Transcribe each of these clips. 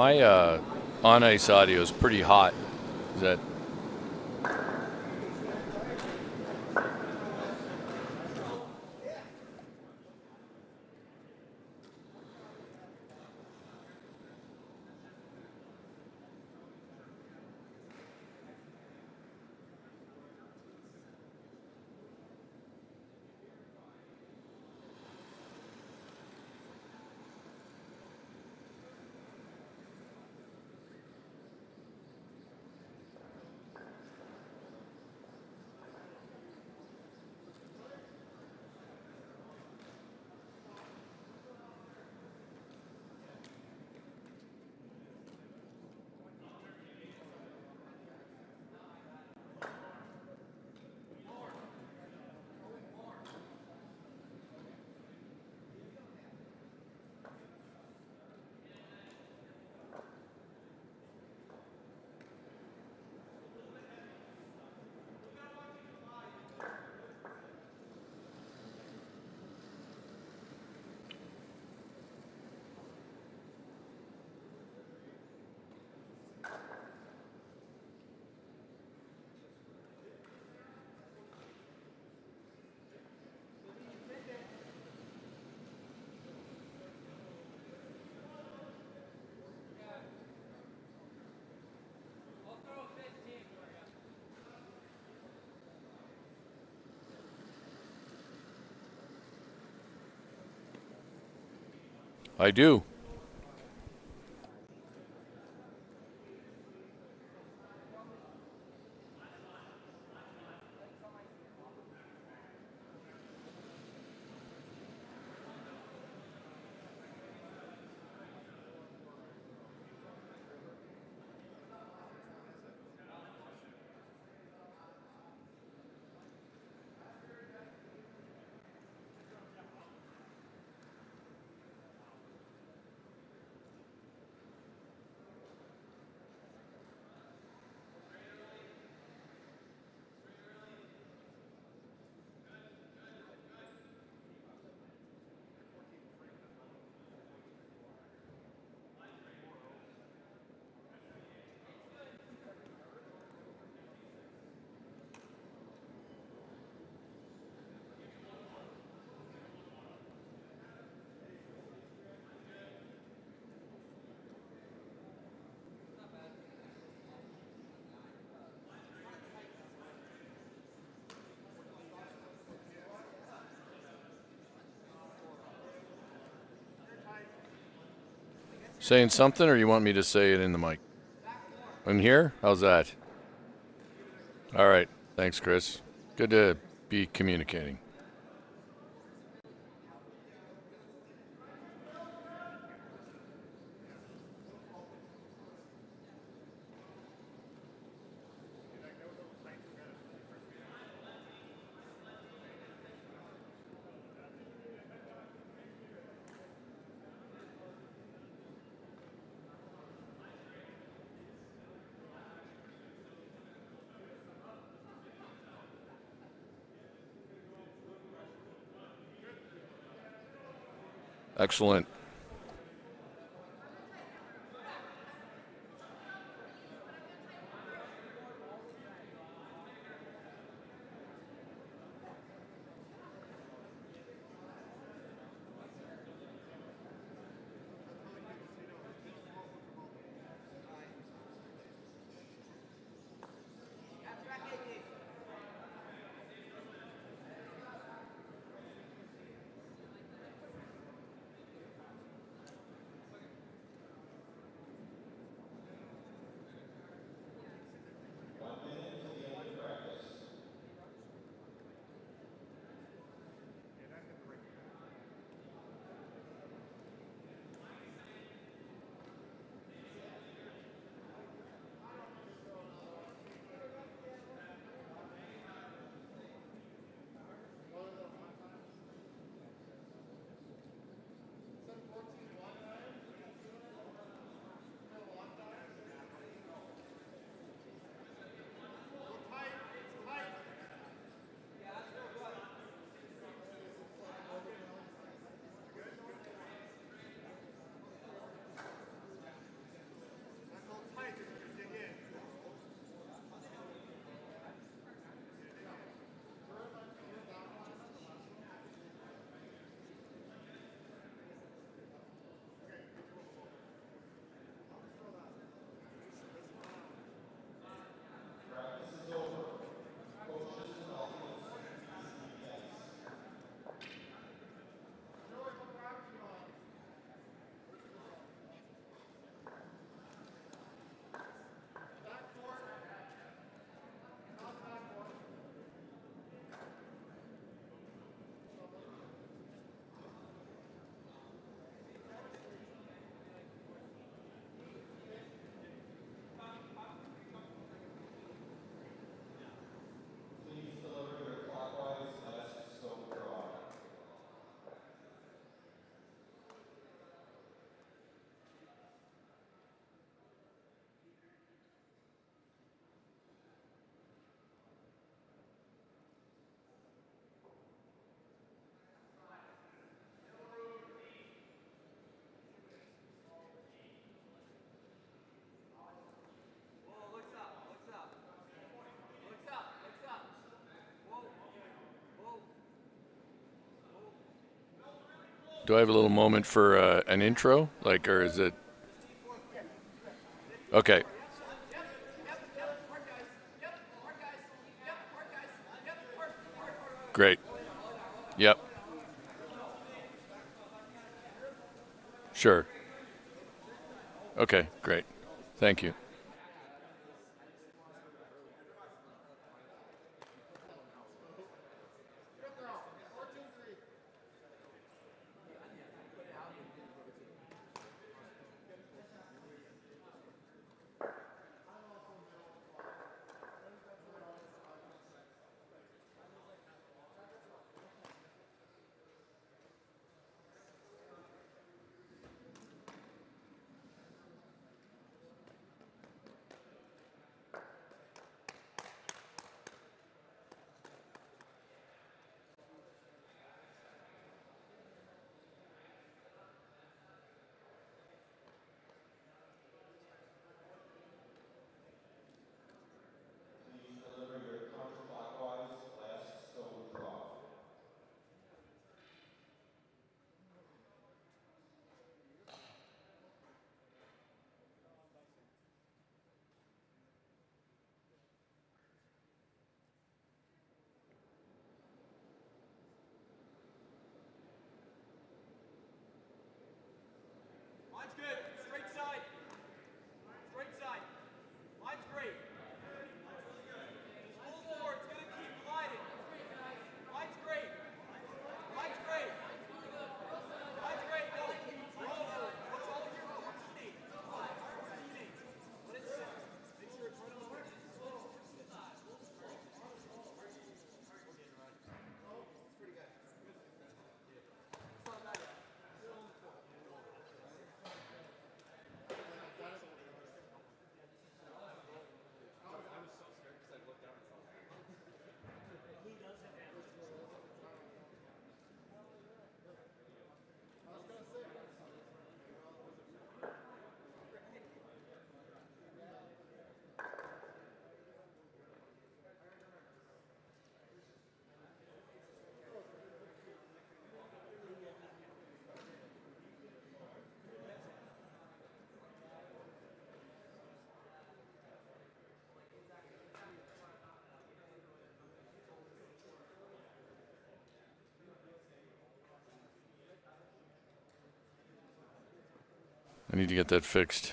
My on ice audio is pretty hot. Is that? I do. Saying something, or you want me to say it in the mic? In here? How's that? All right. Thanks, Chris. Good to be communicating. Excellent. Do I have a little moment for an intro? Like, or is it? Okay. Great. Yep. Sure. Okay, great. Thank you. Line's good. Straight side. Straight side. Line's great. Just pull forward. It's going to keep gliding. Line's great. Line's great. Line's great. Go. Roll. What's all of your 14 8? 14 8. Let it sit. Make sure it's right on the mark. Pretty good. I need to get that fixed.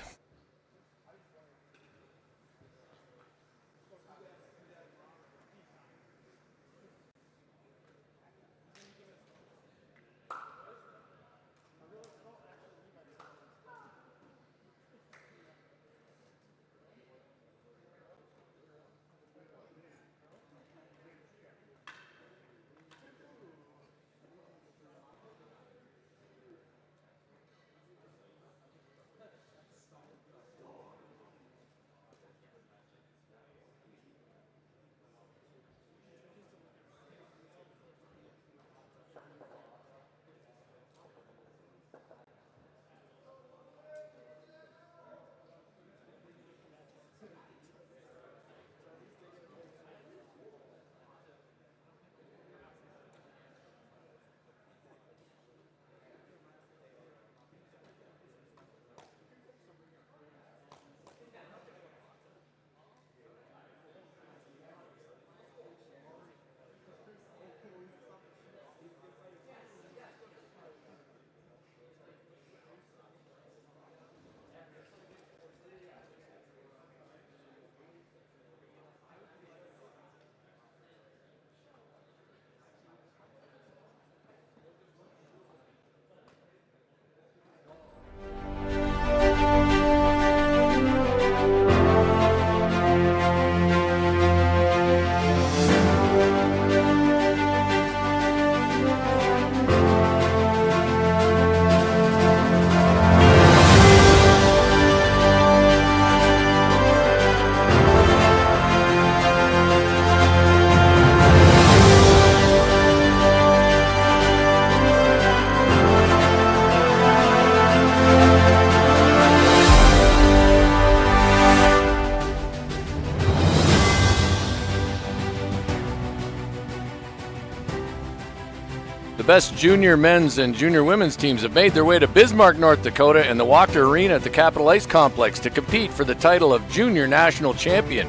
best junior men's and junior women's teams have made their way to Bismarck, North Dakota and the Walker Arena at the Capitol Ice Complex to compete for the title of Junior National Champion.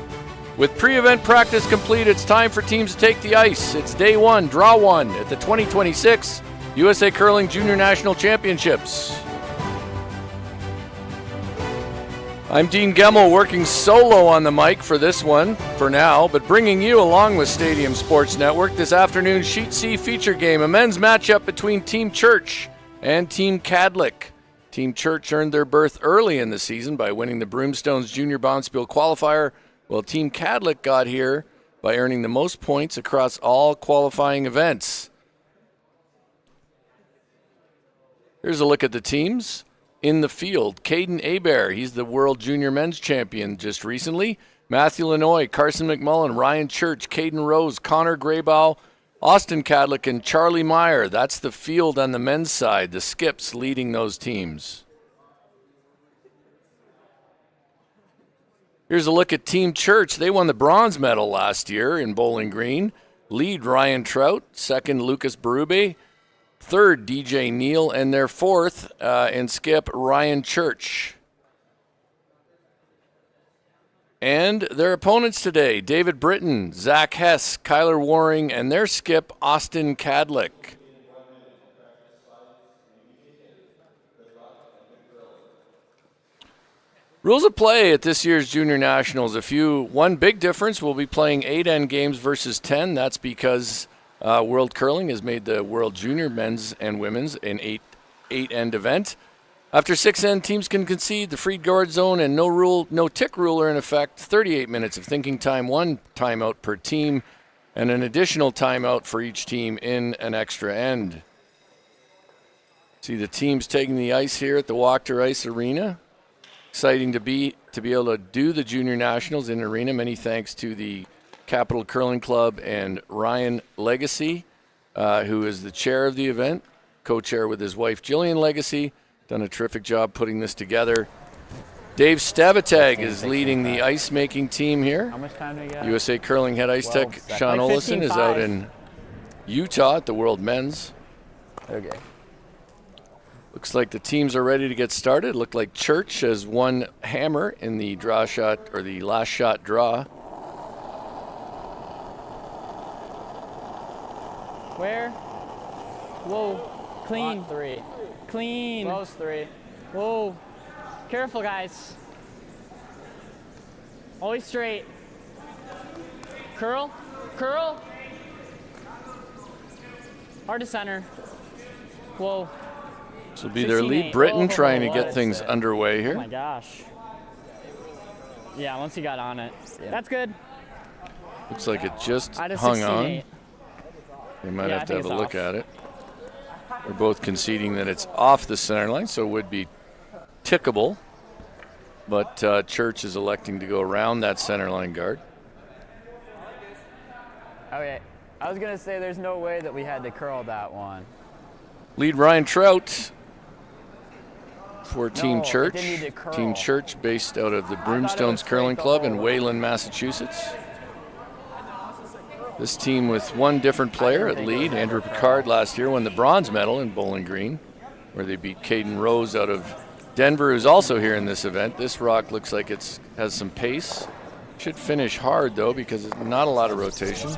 With pre-event practice complete, it's time for teams to take the ice. It's day one, draw one at the 2026 USA Curling Junior National Championships. I'm Dean Gemmel, working solo on the mic for this one for now, but bringing you along with Stadium Sports Network this afternoon's Sheet C feature game, a men's matchup between Team Church and Team Kadlec. Team Church earned their berth early in the season by winning the Broomstones Junior Bonspiel qualifier, while Team Kadlec got here by earning the most points across all qualifying events. Here's a look at the teams. In the field, Caden Hebert, he's the World Junior Men's Champion just recently. Matthew Lanoy, Carson McMullen, Ryan Church, Caden Rose, Connor Graybow, Austin Kadlec, and Charlie Meyer. That's the field on the men's side, the skips leading those teams. Here's a look at Team Church. They won the bronze medal last year in Bowling Green. Lead Ryan Trout, second Lucas Berube, third DJ Neal, and their fourth and skip Ryan Church. And their opponents today, David Britton, Zach Hess, Kyler Waring, and their skip Austin Kadlec. Rules of play at this year's Junior Nationals. One big difference, we'll be playing 8 end games versus 10. That's because World Curling has made the World Junior Men's and Women's an 8 end event. After 6 end, teams can concede the free guard zone and no tick rule are in effect. 38 minutes of thinking time, 1 timeout per team, and an additional timeout for each team in an extra end. See the teams taking the ice here at the Walker Ice Arena. Exciting to be able to do the Junior Nationals in arena. Many thanks to the Capital Curling Club and Ryan Legacy, who is the chair of the event, co-chair with his wife Jillian Legacy. Done a terrific job putting this together. Dave Stavatag is leading the ice-making team here. How much time do we got? USA Curling head ice tech Sean Olison is out in Utah at the World Men's. Okay. Looks like the teams are ready to get started. Looked like Church has won hammer in the draw shot, or the last shot draw. Where? Whoa. Clean. Lot 3. Clean. Close 3. Whoa. Careful, guys. Always straight. Curl. Curl. Hard to center. Whoa. This will be their lead. Britton trying to get things it? underway here. Oh my gosh. Yeah, once he got on it. Yeah. That's good. Looks like it just I had a hung 16-8. on. They might have to have a look at it. We're both conceding that it's off the center line, so it would be tickable. But Church is electing to go around that center line guard. Okay, I was going to say there's no way that we had to curl that one. Lead Ryan Trout for Team No, it Church. didn't need to curl. Team Church based out of the thought it was Broomstones straight Curling the Club whole in way. Wayland, Massachusetts. This team with one different player at think lead. it was Andrew ever Picard curled. last year won the bronze medal in Bowling Green, where they beat Caden Rose out of Denver, who's also here in this event. This rock looks like it has some pace. Should finish hard, though, because it's not a lot of rotation.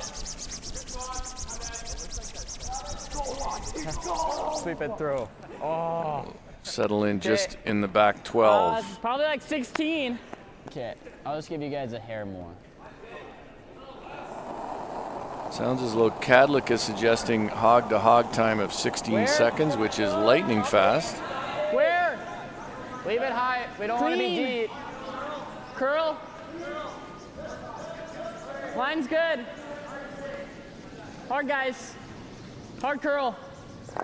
Sweep it through. Oh. Settle in just in the back 12. Probably like 16. Okay, I'll just give you guys a hair more. Sounds as though Kadlec is suggesting hog-to-hog time of 16 seconds, which is lightning fast. Where? Leave it high. We don't want to be Clean. deep. Curl. Line's good. Hard, guys. Hard curl. I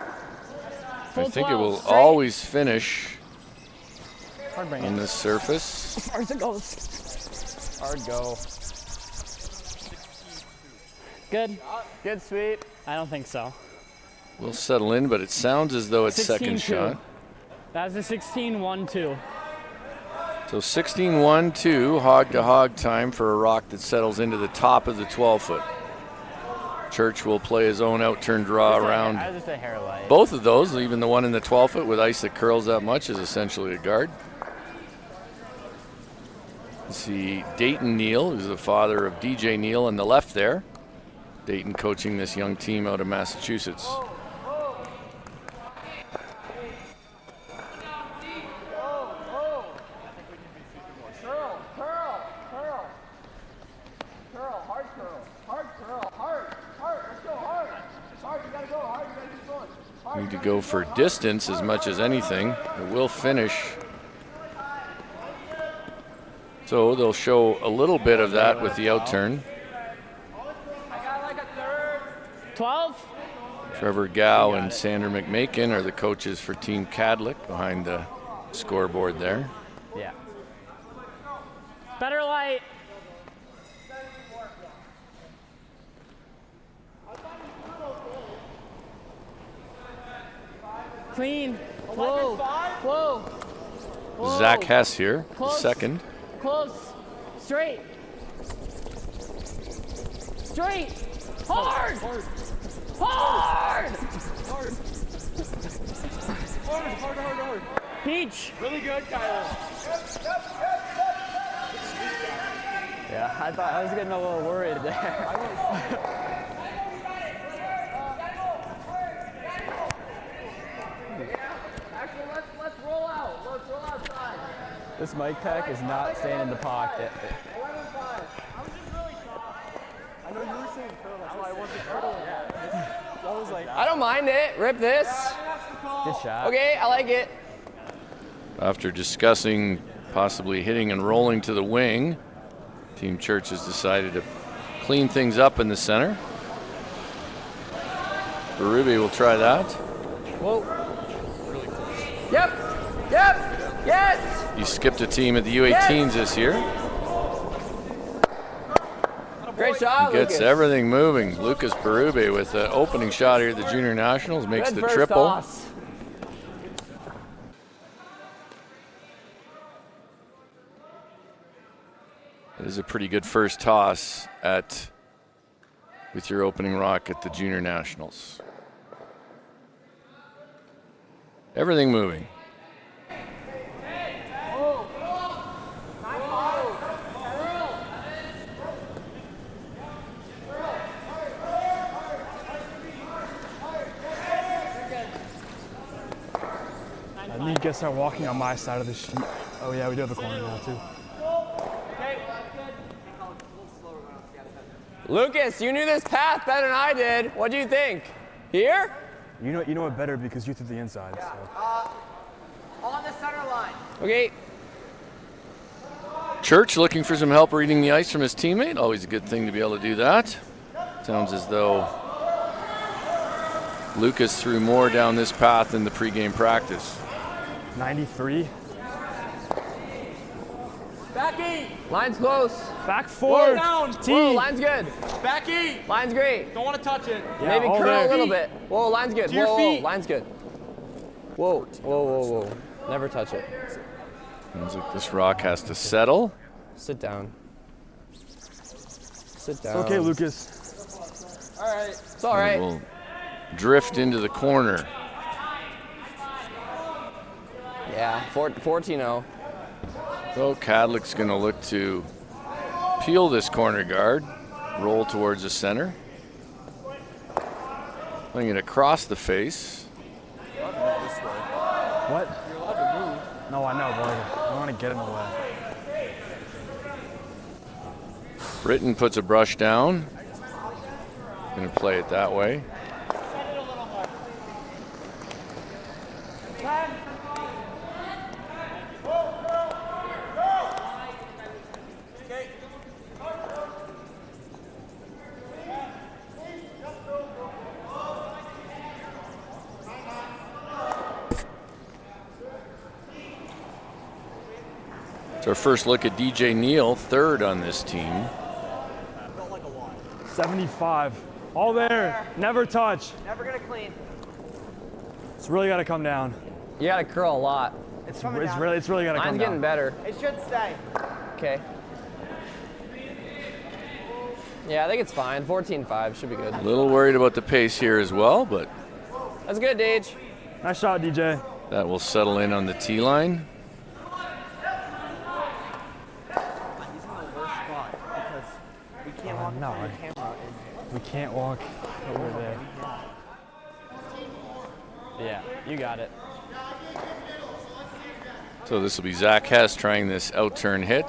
Full think it 12, will straight. always finish Hard bring on it. this surface. As far as it goes. Hard go. Good. Good sweep. I don't think so. We'll settle in, but it sounds as though it's second 16-2. shot. That was a 16-1-2. So 16-1-2, hog-to-hog time for a rock that settles into the top of the 12-foot. Church will play his own out-turn draw around. I was just a hair light. Both of those, even the one in the 12-foot with ice that curls that much, is essentially a guard. See Dayton Neal, who's the father of DJ Neal on the left there. Dayton coaching this young team out of Massachusetts. Need to go for distance as much as anything. It will finish. So they'll show a little bit of that with the outturn. 12? Trevor Gow and Sandra McMakin are the coaches for Team Kadlec behind the scoreboard there. Yeah. Better light. Clean. Whoa. Whoa. Whoa. Zach Hess here, Close. second. Close. Straight. Straight. Hard. Hard. Hard. Peach. Really good, Kyler. Yeah, I thought I was getting a little worried there. Actually, let's roll out. Let's roll outside. This mic pack is not staying in the pocket. 11-5. I was just really soft. I know you were saying curl. That's why I wasn't curling. I was like, I don't mind it. Rip this. Good shot. Okay, I like it. After discussing possibly hitting and rolling to the wing, Team Church has decided to clean things up in the center. Berube will try that. Whoa. Yep. Yes. He skipped a team at the U18s this year. Great shot, Gets Lucas. everything moving. Lucas Berube with the opening shot here at the Junior Nationals makes Good the first triple. toss. It is a pretty good first toss with your opening rock at the Junior Nationals. Everything moving. I need to start walking on my side of the sheet. Oh yeah, we do have a corner now too. Lucas, you knew this path better than I did. What do you think? Here? You know it better because you threw the inside. So. On the center line. Okay. Church looking for some help reading the ice from his teammate. Always a good thing to be able to do that. Sounds as though Lucas threw more down this path in the pregame practice. 93. Backy. Line's close. Back forward. down. T. Whoa, line's good. Backy. Line's great. Don't want to touch it. Yeah, Maybe all curl there. a little bit. Whoa, line's good. To your Whoa, feet. line's good. Whoa. Never touch it. Sounds like this rock has to settle. Sit down. Sit down. It's okay, Lucas. All right. It's all It right. will drift into the corner. Yeah, 14-0. So Kadlec's going to look to peel this corner guard, roll towards the center. Playing it across the face. What? You're allowed to move. No, I know, but I don't want to get in the way. Britton puts a brush down. Going to play it that way. It's our first look at DJ Neal, third on this team. 75. All there. Never touch. Never gonna clean. It's really got to come down. You gotta curl a lot. It's really got to come Mine's getting down. better. It should stay. Okay. Yeah, I think it's fine. 14-5 should be good. A little worried about the pace here as well, but That's good, Deej. Nice shot, DJ. that will settle in on the tee line. We can't walk over there. Yeah, you got it. So this will be Zach Hess trying this out-turn hit.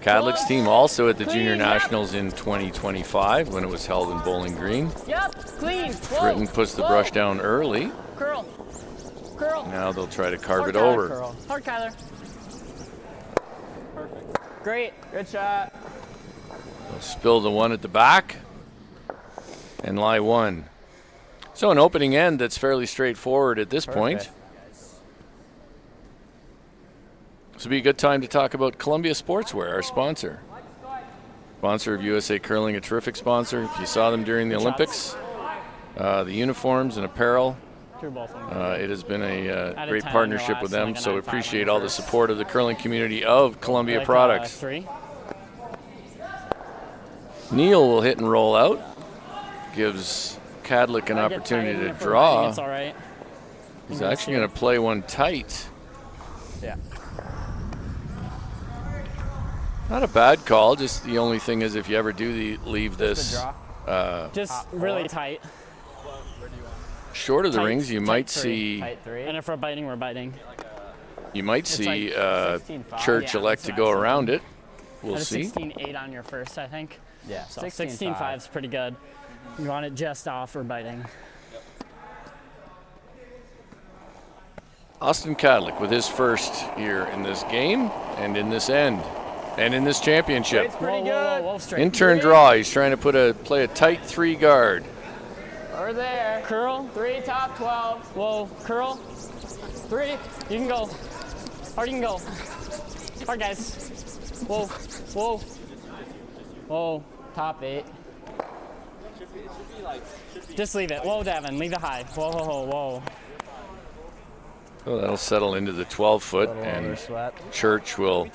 Kadlec's team also at the Junior Nationals in 2025 when it was held in Bowling Green. Yep, clean. Britton puts the brush down early. Curl. Curl. Now they'll try to carve Hard, it Kyler. over. Hard, Kyler. Perfect. Great. Good shot. They'll spill the one at the back and lie one. So an opening end that's fairly straightforward at this point. This will be a good time to talk about Columbia Sportswear, our sponsor. Sponsor of USA Curling, a terrific sponsor. If you saw them during the Olympics, the uniforms and apparel, it has been a great partnership with them, so we appreciate all the support of the curling community of Columbia products. 3. Neal will hit and roll out. Gives Kadlec an opportunity to draw. It's all right. He's actually going to play one tight. Yeah. Not a bad call. Just the only thing is, if you ever do leave this Just really tight. short of the Tight- rings, you tight might three. see Tight 3. And if we're biting, we're biting. Church Yeah, elect that's to what go I was around it. We'll Had a see. 16-8 on your first, I think. Yeah, So 16-5 is pretty good. You want it just off or biting. Austin Kadlec with his first here in this game and in this end and in this championship. It's pretty Whoa, good. whoa, straight. In-turn draw. He's trying to play a tight 3 guard. We're there. Curl. 3 top 12. Whoa, curl. 3. You can go. Hard, you can go. Hard, guys. Whoa, whoa. Whoa, Top 8. just leave it. Whoa, Devin, leave it high. Whoa, whoa, whoa, whoa. So that'll settle into the 12-foot, and Church will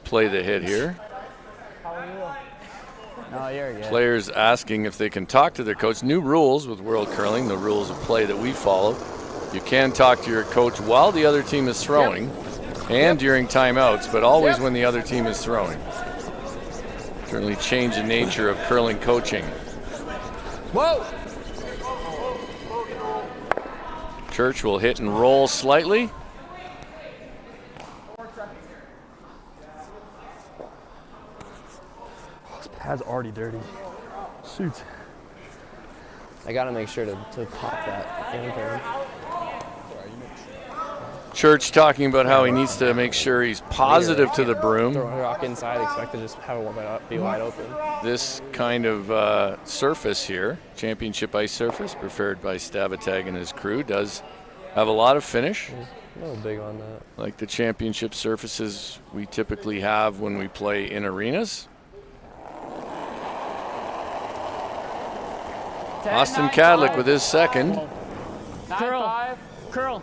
play the hit here. No, you're good. Players asking if they can talk to their coach. New rules with World Curling, the rules of play that we follow. You can talk to your coach while the other team is throwing and during timeouts, but always when the other team is throwing. Certainly change the nature of curling coaching. Whoa! Church will hit and roll slightly. This pad's already dirty. Shoot. I gotta make sure to pop that in-turn. Church talking about how he needs to make sure he's positive to the broom. Throw a rock inside, expect to just have it be wide open. This kind of surface here, championship ice surface, preferred by Stavatag and his crew, does have a lot of finish, A little big on that. like the championship surfaces we typically have when we play in arenas. Austin Kadlec with his second, Curl. Curl.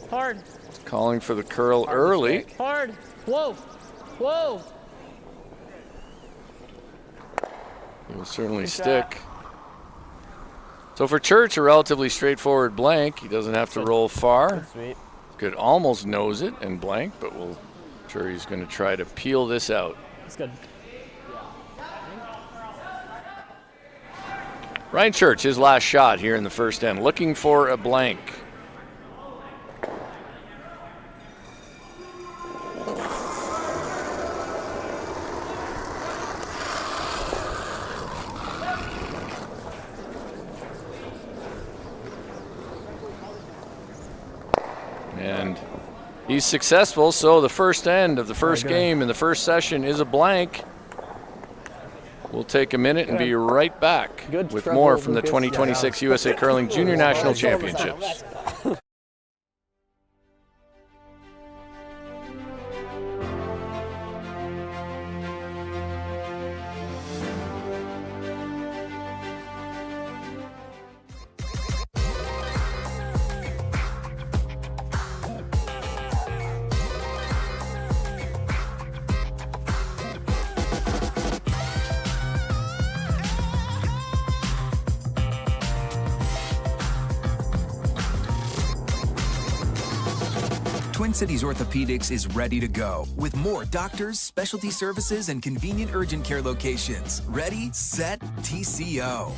Hard. calling for the curl early. Hard. Whoa. Whoa. He will certainly stick. So for Church, a relatively straightforward blank. He doesn't have to roll far. Sweet. Could almost nose it and blank, but sure he's going to try to peel this out. That's good. Ryan Church, his last shot here in the first end, looking for a blank. And he's successful, so the first end of the first game in the first session is a blank. We'll take a minute and be right back with more from the 2026 USA Curling Junior National Championships. Twin Cities Orthopedics is ready to go with more doctors, specialty services, and convenient urgent care locations. Ready, set, TCO.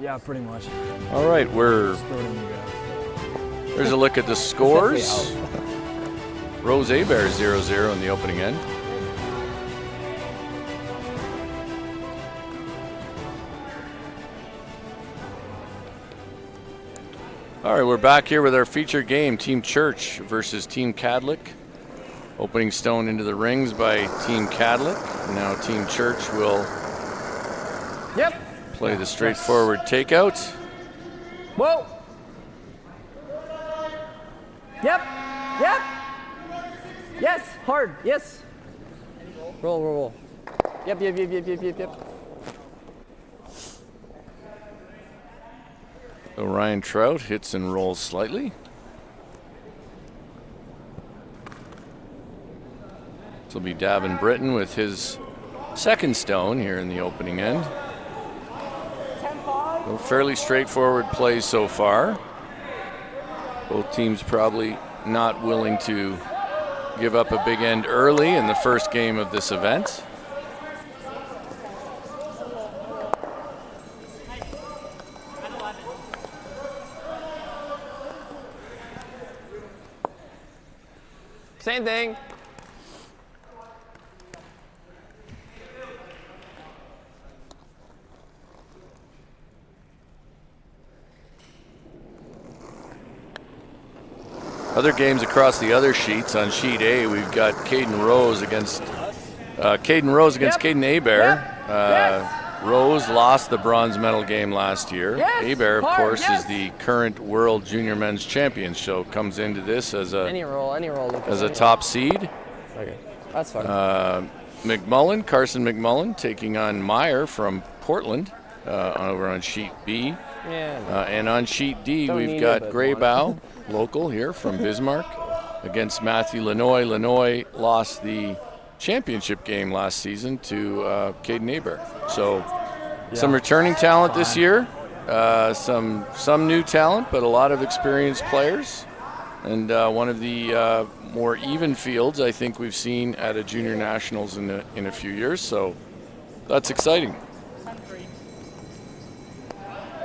Yeah, pretty much. All right, there's a look at the scores. Rose Abear 0-0 in the opening end. All right, we're back here with our feature game, Team Church versus Team Kadlec. Opening stone into the rings by Team Kadlec. Now Team Church will play the straightforward takeout. Whoa. Yep. Yep. Yes. Hard. Yes. Roll, roll, roll. Yep. Ryan Trout hits and rolls slightly. This will be Davin Britton with his second stone here in the opening end. Well, fairly straightforward plays so far. Both teams probably not willing to give up a big end early in the first game of this event. Same thing. Other games across the other sheets. On sheet A, we've got Caden Rose against Caden Abear. Rose lost the bronze medal game last year. Abear, of course, is the current world junior men's champion, so comes into this as a Lucas, top seed. Okay, that's fine. Carson McMullen taking on Meyer from Portland over on sheet B. And on sheet D, we've got Graybow, local here from Bismarck, against Matthew Lanoy. Lanoy lost the championship game last season to Caden Abear. So some returning talent this year, some new talent, but a lot of experienced players. And one of the more even fields I think we've seen at a junior nationals in a few years. So that's exciting.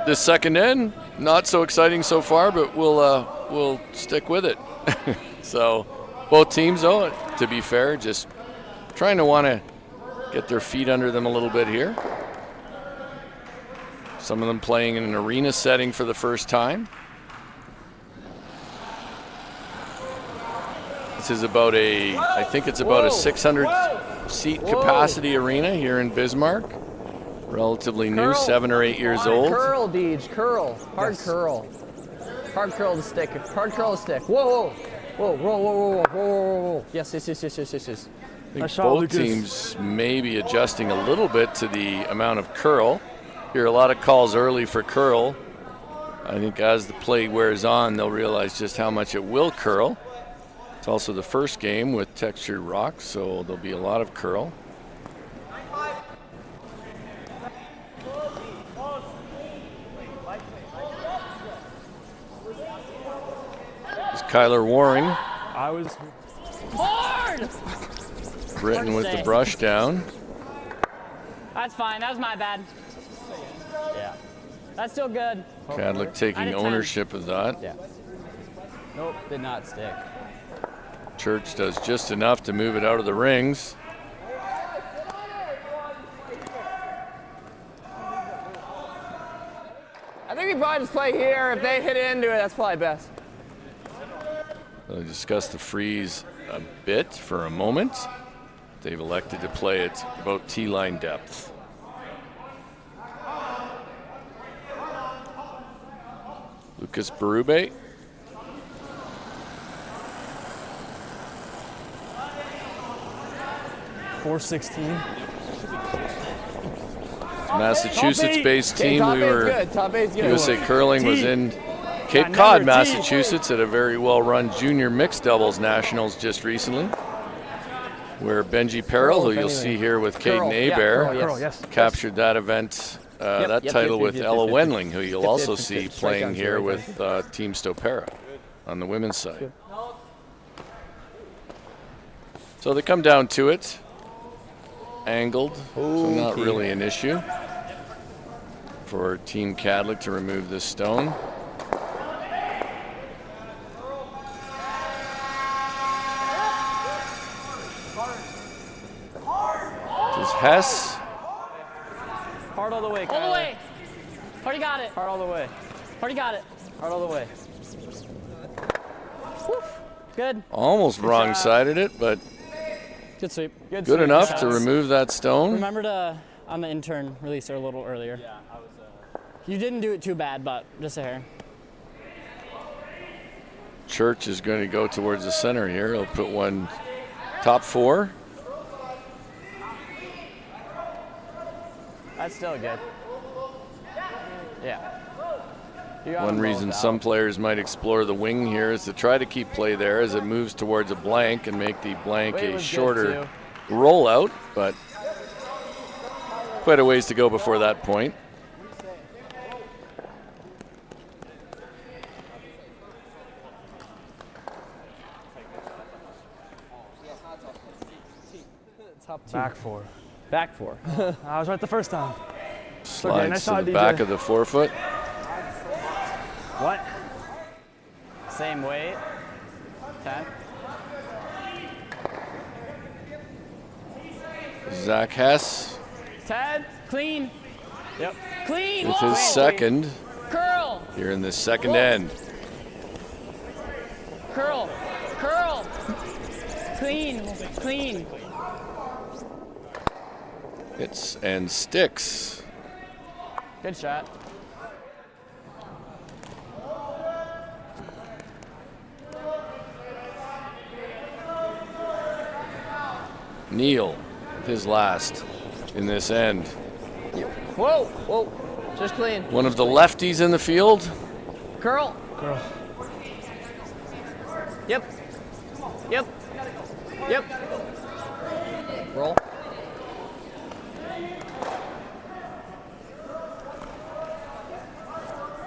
This second end, not so exciting so far, but we'll stick with it. So both teams, though, to be fair, just trying to want to get their feet under them a little bit here. Some of them playing in an arena setting for the first time. This is about I think it's about a 600 seat capacity arena here in Bismarck. Relatively new, 7 or 8 years old. Curl, Deej, curl. Hard curl. Hard curl to stick. Hard curl to stick. Whoa. Whoa. Yes. I think both teams may be adjusting a little bit to the amount of curl. Hear a lot of calls early for curl. I think as the play wears on, they'll realize just how much it will curl. It's also the first game with textured rocks, so there'll be a lot of curl. Kyler Waring. I was Hard! Britton with the brush down. That's fine. That was my bad. Yeah. That's still good. Kadlec taking ownership of that. Yeah. Nope, did not stick. Church does just enough to move it out of the rings. I think we probably just play here. If they hit into it, that's probably best. We'll discuss the freeze a bit for a moment. They've elected to play it about T-line depth. Lucas Berube. Massachusetts-based team. Top We eight's were good. Top eight's good. USA Curling was in Cape Cod, Massachusetts at a very well-run junior mixed doubles nationals just recently, where Benji Perrell, who you'll see here with Caden Hebert, captured that event, that title with Ella Wendling, who you'll also see playing here with Team Stopera on the women's side. So they come down to it, angled, so not really an issue for Team Kadlec to remove this stone. Does Hess? Hard all the way, All the way. Already got it. Hard all the way. Already got it. Hard all the way. Good. Almost wrong-sided it, but Good sweep. good enough to remove that stone. Remember to, on the intern, release her a little earlier. Yeah, I was. You didn't do it too bad, but just a hair. Church is going to go towards the center here. He'll put one top four. That's still good. Yeah. One reason some players might explore the wing here is to try to keep play there as it moves towards a blank and make the blank a shorter rollout, but quite a ways to go before that point. Back four. Back four. I was right the first time. Slides nice to shot, the DJ. back of the forefoot. What? Same weight. 10. Zach Hess 10. Clean. Yep. Clean. with his second Curl. here in this second end. Curl. Curl. Clean. Clean. Hits and sticks. Good shot. Neal, his last in this end. Whoa, whoa. Just clean. One of the lefties in the field. Curl. Girl. Yep. Yep. Yep. Roll.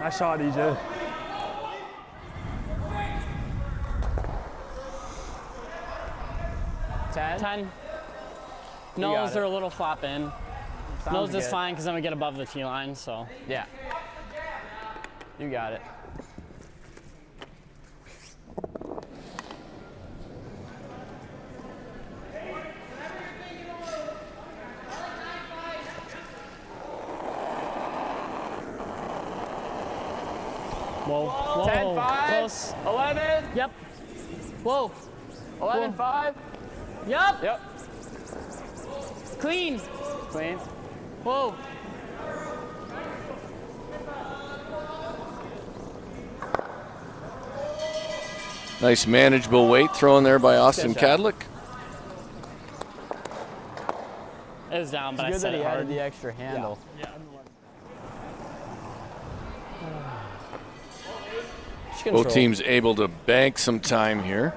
Nice shot, DJ. Ten. got Nose it. are a little flop in. Nose is good. fine because I'm gonna get above the T line. So Yeah. You got it. whoa, whoa, 10, 5, close. 11, Yep. Whoa. 11, 5. Yep. Yep. Clean. Clean. Whoa. Nice manageable weight thrown there by Austin Good shot. Kadlec. It was down, but I Good said that he it hard. added the extra handle. Just control. Both teams able to bank some time here.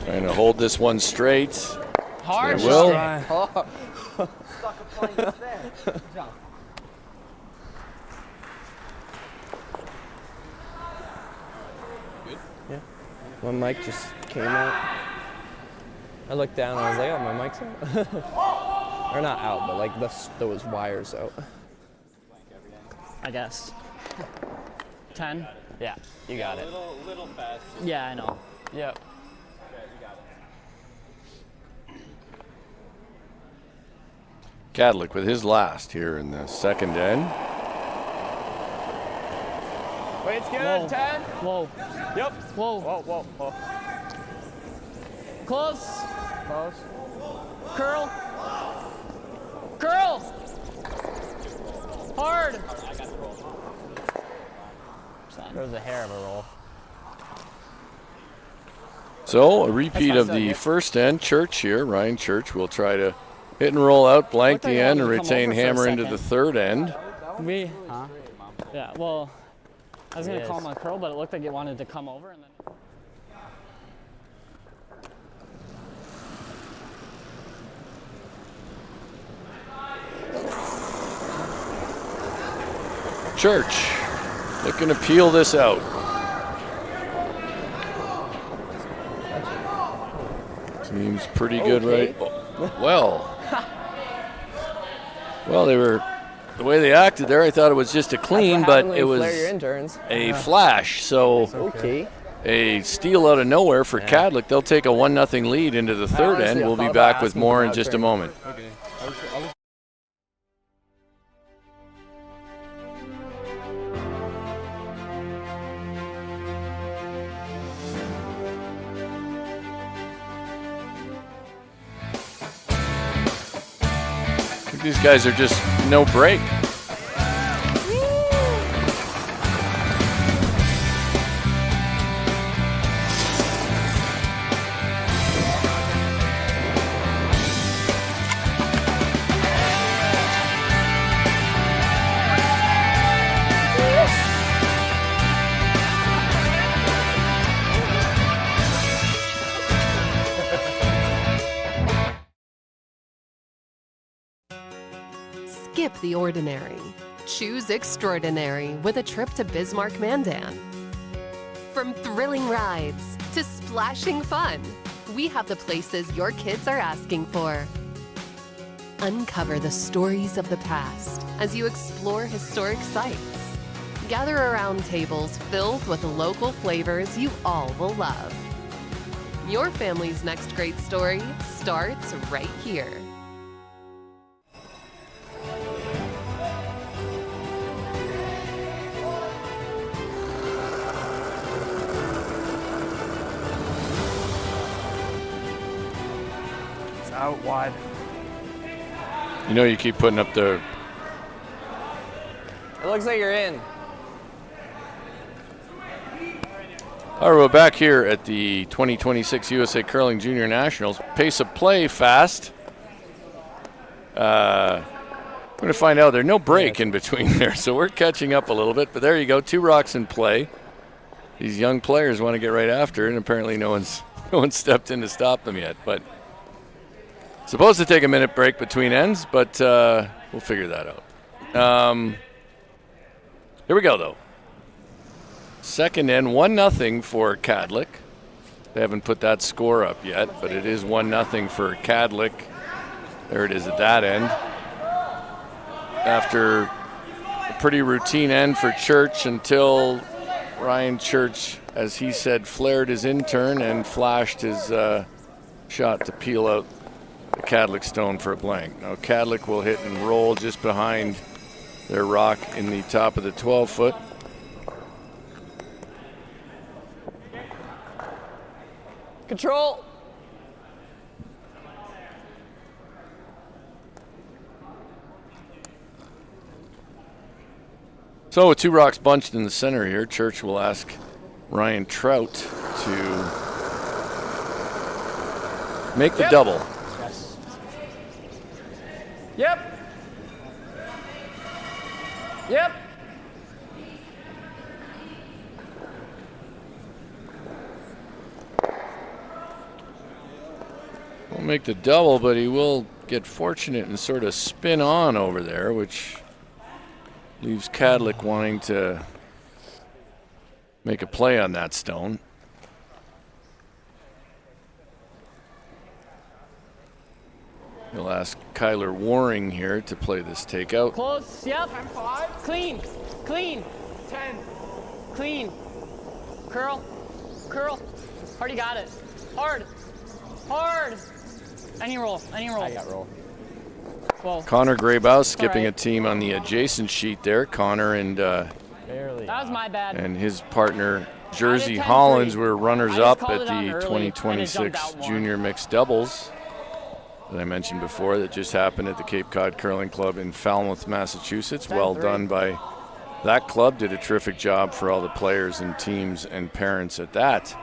Trying to hold this one straight. Hard. They will. Try. My mic just came out. I looked down and I was like, oh, my mic's out. Or not out, but like those wires out. I guess. 10. Yeah, you got it. Little fast. Yeah, I know. Yep. Okay, you got it. Kadlec with his last here in the second end. Weight's good. Whoa. 10. Whoa. Yep. Whoa. Whoa, whoa, whoa. Close. Close. Curl. Curl. Hard. There was a hair of a roll. So a repeat That's of not the good. first end. Church here, Ryan Church will try to hit and roll out, blank Looked like the I end, and wanted to come retain over for a hammer into the second. third end. Me? Huh? Yeah, well, I was going to Yes. call him a curl, but it looked like it wanted to come over and then. Church looking to peel this out. Seems pretty good, Okay. right? Well, they were the way they acted there. I thought it was just a clean, That's what but happened when it you was flare your interns. a flash. So Okay. a steal out of nowhere for Yeah. Kadlec. They'll take a 1-0 lead into the third honestly, end. I We'll be thought about back with asking more for in that just a turn. moment. I think these guys are just no break. Skip the ordinary. Choose extraordinary with a trip to Bismarck Mandan. From thrilling rides to splashing fun, we have the places your kids are asking for. Uncover the stories of the past as you explore historic sites. Gather around tables filled with the local flavors you all will love. Your family's next great story starts right here. It's out wide. You know you keep putting up the It looks like you're in. All right, we're back here at the 2026 USA Curling Junior Nationals. Pace of play fast. We're going to find out there's no break in between there, so we're catching up a little bit. But there you go, 2 rocks in play. These young players want to get right after it, and apparently no one's stepped in to stop them yet. But supposed to take a minute break between ends, but we'll figure that out. Here we go, though. Second end, 1-0 for Kadlec. They haven't put that score up yet, but it is 1-0 for Kadlec. There it is at that end. After a pretty routine end for Church until Ryan Church, as he said, flared his intern and flashed his shot to peel out the Kadlec stone for a blank. Now Kadlec will hit and roll just behind their rock in the top of the 12-foot. Control. So with 2 rocks bunched in the center here, Church will ask Ryan Trout to make the double. Yep. Yep. Won't make the double, but he will get fortunate and sort of spin on over there, which leaves Kadlec wanting to make a play on that stone. He'll ask Kyler Waring here to play this takeout. Close, yep. 5. Clean, clean, 10. clean. Curl. Curl. Hard, you got it. Hard. Hard. Any roll. Any roll. I got roll. Whoa. Connor Graybow skipping right. a team on the adjacent sheet there. Connor and Barely. That was my bad. and his partner Jersey 10-3. Hollins were runners I just up called at it on the early, and it jumped 2026 out more. Junior Mixed Doubles that I mentioned before that just happened at the Cape Cod Curling Club in Falmouth, Massachusetts. Well 10-3. done by that club. Did a terrific job for all the players and teams and parents at that.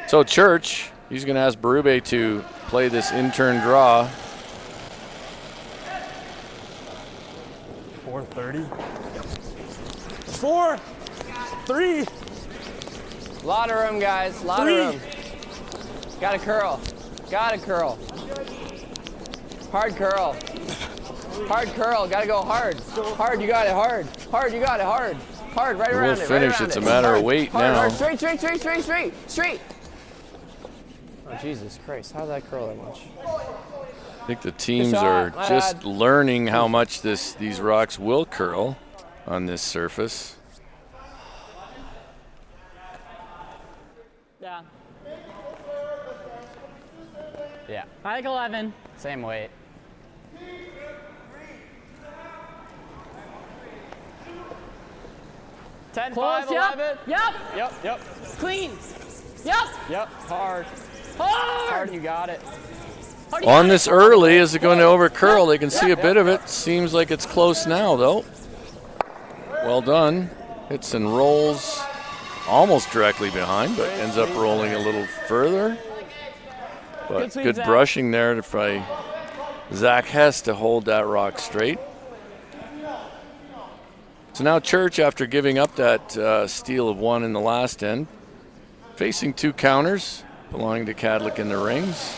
So Church, he's going to ask Berube to play this in-turn draw. 4:30. 4, 3, Lot of room, guys. Lot of 3. room. Got to curl. Got to curl. Hard curl. Hard curl. Got to go hard. Hard, you got it. Hard. Hard, you got it. Hard. Hard, right We'll around it. finish. Right around It's a it. matter of Hard, weight hard, now. Hard. Straight, straight, straight, straight, straight, straight. Oh, Jesus Christ. How did I curl that much? I think the teams shot, are my just bad. learning how much these rocks will curl on this surface. Yeah. Yeah. I like 11. Same weight. Ten, Close, 5, yep. 11. Yep. Yep. Clean. Yep. Yep. Hard. Hard. Hard, you got it. Hard, you On got this it. early, is it going to over curl? They can see a bit of it. Seems like it's close now, though. Well done. Hits and rolls almost directly behind, but ends up rolling a little further. But Good sweep, good Zach. brushing there by Zach Hess to hold that rock straight. So now Church, after giving up that steal of 1 in the last end, facing 2 counters belonging to Kadlec in the rings.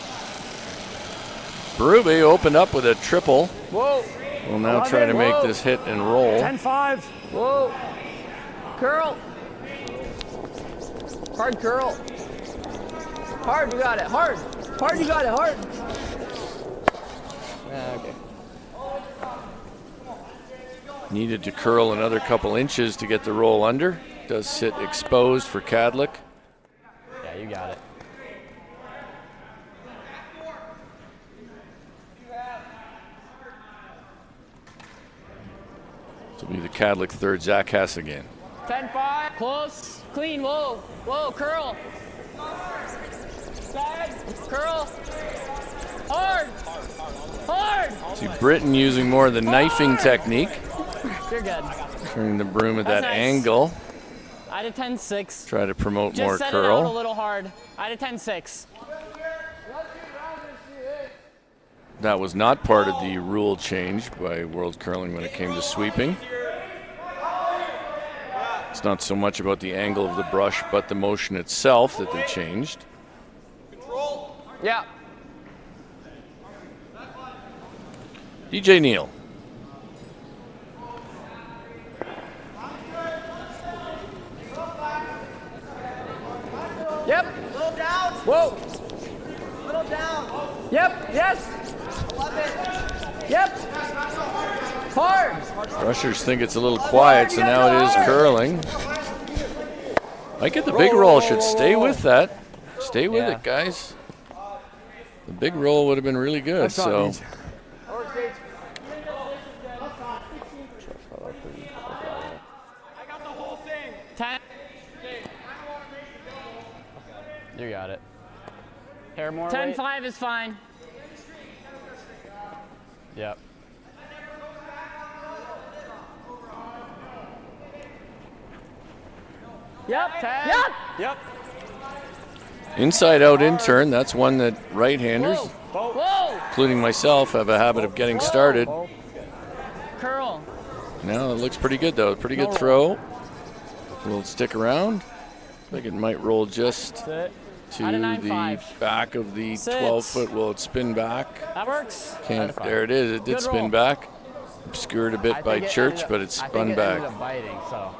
Berube opened up with a triple. Whoa. Will now try to make this hit and roll. 10-5. Whoa. Curl. Hard curl. Hard, you got it. Hard. Hard, you got it. Hard. Okay. Needed to curl another couple inches to get the roll under. Does sit exposed for Kadlec. Yeah, you got it. This will be the Kadlec third. Zach Hess again. 10-5. Close. Clean. Whoa. Whoa. Curl. Curl. Hard. Hard. See Britton using more of the knifing technique. You're good. Turning the broom at that That's nice. angle. I did 10-6. Try to promote Just more set it out a curl. little hard. I did 10-6. That was not part of the rule change by World Curling when it came to sweeping. It's not so much about the angle of the brush, but the motion itself that they changed. Yeah. DJ Neal. Yep. Little down. Whoa. Little down. Yep. Yes. 11. Yep. Hard. Rushers think it's a little quiet, so now it is curling. Might get the big roll. Should stay with that. Stay with Yeah. it, guys. The big roll would have been really good. That's not So easy. I got the whole thing. 10. You got it. Hair more weight. 10-5 is fine. Yep. Yep. 10. Yep. Yep. inside out in turn. That's one that right-handers, Whoa. including myself, have a habit of getting started. Curl. Now it looks pretty good though. Pretty good throw. Will stick around. I think it might roll just Sit. to Out of the 9-5. back of the Sits. 12-foot. Will it spin back? That works. Can't. There it is. It did Good spin roll. back. Obscured a bit by Church, but it spun back. Ended up biting, so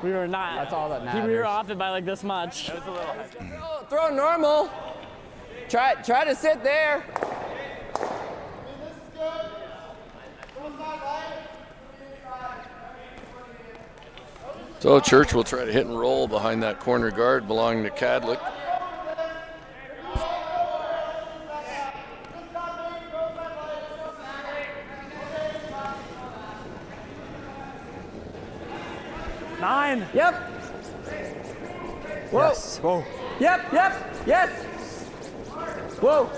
We were not. that's all that We matters. were off it by like this much. Throw normal. Try to sit there. So Church will try to hit and roll behind that corner guard belonging to Kadlec. Nine. Yep. Whoa. Yes. Whoa. Yep. Yes. Whoa.